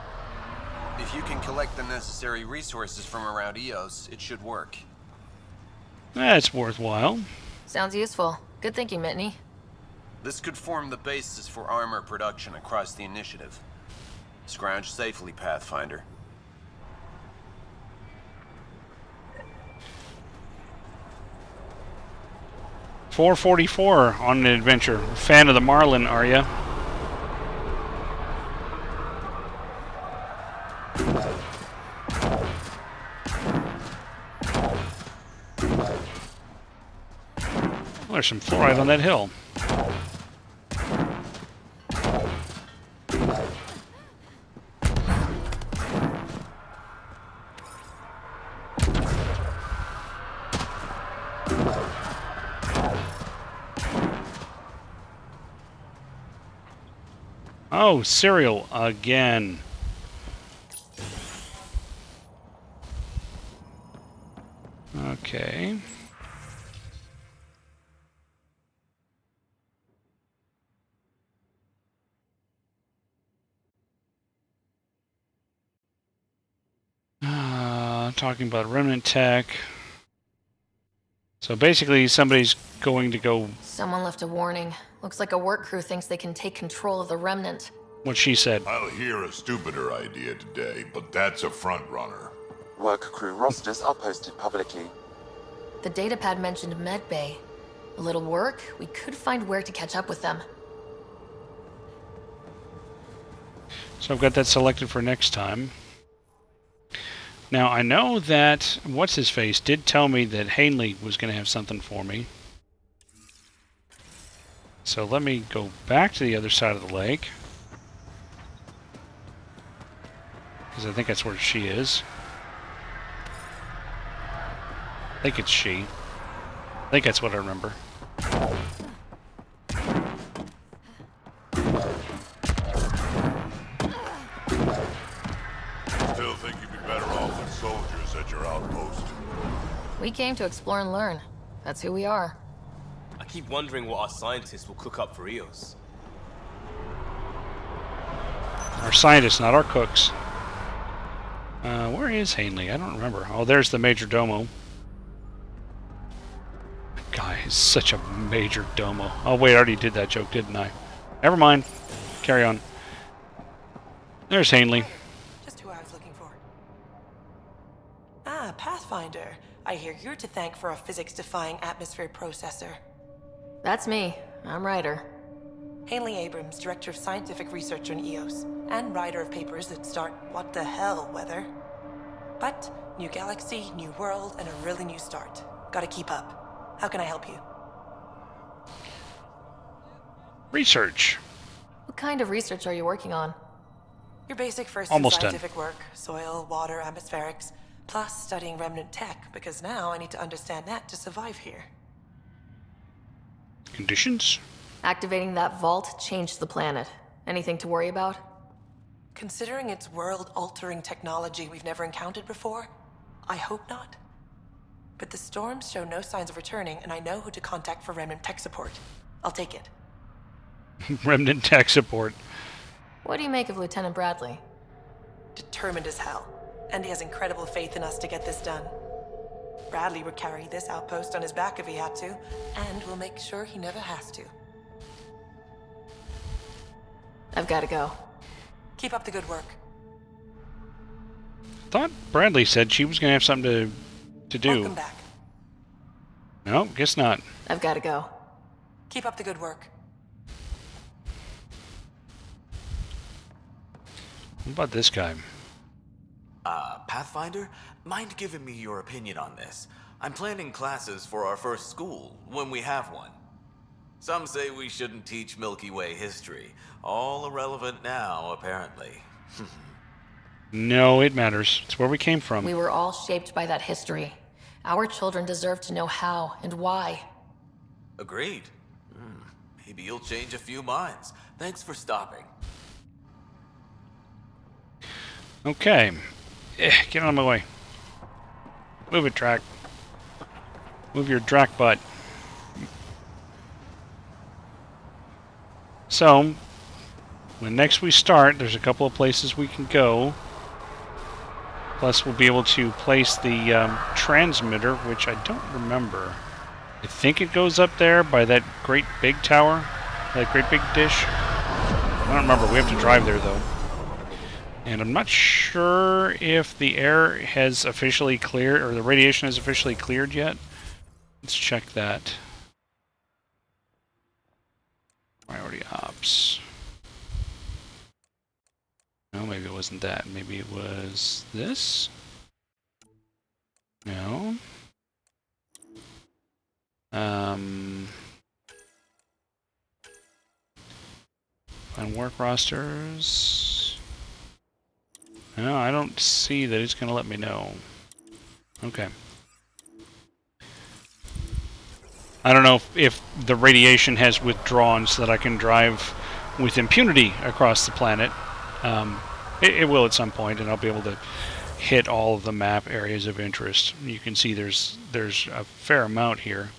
If you can collect the necessary resources from around EOS, it should work. That's worthwhile. Sounds useful. Good thinking, Mitney. This could form the basis for armor production across the initiative. Scrounge safely, Pathfinder. $4.44 on an adventure. Fan of the Marlin, are ya? Well, there's some fluoride on that hill. Oh, cereal again. Okay. Talking about remnant tech. So basically, somebody's going to go. Someone left a warning. Looks like a work crew thinks they can take control of the remnant. What she said. I'll hear a stupider idea today, but that's a front runner. Work crew rosters are posted publicly. The datapad mentioned medbay. A little work, we could find where to catch up with them. So I've got that selected for next time. Now, I know that What's-His-Face did tell me that Hanley was going to have something for me. So let me go back to the other side of the lake. Because I think that's where she is. I think it's she. I think that's what I remember. Still think you'd be better off with soldiers at your outpost. We came to explore and learn. That's who we are. I keep wondering what our scientists will cook up for Eos. Our scientists, not our cooks. Where is Hanley? I don't remember. Oh, there's the Major Domo. Guy is such a Major Domo. Oh, wait, I already did that joke, didn't I? Never mind. Carry on. There's Hanley. Just who I was looking for. Ah, Pathfinder. I hear you're to thank for a physics-defying atmosphere processor. That's me. I'm Ryder. Hanley Abrams, Director of Scientific Research on EOS, and writer of papers that start what the hell weather. But, new galaxy, new world, and a really new start. Gotta keep up. How can I help you? Research. What kind of research are you working on? Your basic first Almost scientific done. work, soil, water, atmospherics, plus studying remnant tech, because now I need to understand that to survive here. Conditions? Activating that vault changed the planet. Anything to worry about? Considering it's world-altering technology we've never encountered before, I hope not. But the storms show no signs of returning, and I know who to contact for remnant tech support. I'll take it. Remnant tech support. What do you make of Lieutenant Bradley? Determined as hell. And he has incredible faith in us to get this done. Bradley would carry this outpost on his back if he had to, and we'll make sure he never has to. I've got to go. Keep up the good work. Thought Bradley said she was going to have something to do. Welcome back. No, guess not. I've got to go. Keep up the good work. What about this guy? Pathfinder? Mind giving me your opinion on this? I'm planning classes for our first school, when we have one. Some say we shouldn't teach Milky Way history. All irrelevant now, apparently. No, it matters. It's where we came from. We were all shaped by that history. Our children deserve to know how and why. Agreed. Maybe you'll change a few minds. Thanks for stopping. Okay. Get out of my way. Move it, Drac. Move your Drac butt. So, when next we start, there's a couple of places we can go. Plus, we'll be able to place the transmitter, which I don't remember. I think it goes up there by that great big tower, that great big dish. I don't remember. We have to drive there, though. And I'm not sure if the air has officially cleared, or the radiation has officially cleared yet. Let's check that. Priority ops. No, maybe it wasn't that. Maybe it was this? No. On work rosters. No, I don't see that it's going to let me know. Okay. I don't know if the radiation has withdrawn so that I can drive with impunity across the planet. It will at some point, and I'll be able to hit all of the map areas of interest. You can see there's a fair amount here.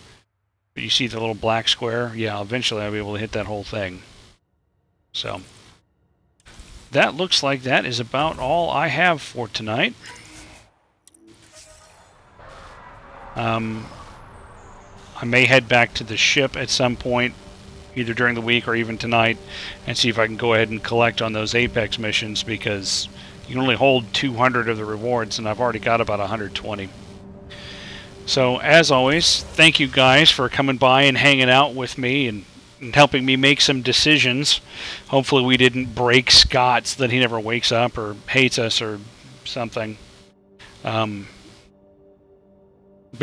But you see the little black square? Yeah, eventually I'll be able to hit that whole thing. So, that looks like that is about all I have for tonight. I may head back to the ship at some point, either during the week or even tonight, and see if I can go ahead and collect on those Apex missions, because you can only hold 200 of the rewards, and I've already got about 120. So, as always, thank you guys for coming by and hanging out with me and helping me make some decisions. Hopefully we didn't break Scott so that he never wakes up or hates us or something. But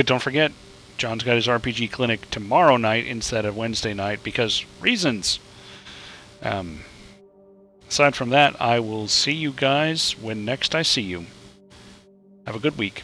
don't forget, John's got his RPG clinic tomorrow night instead of Wednesday night because reasons. Aside from that, I will see you guys when next I see you. Have a good week.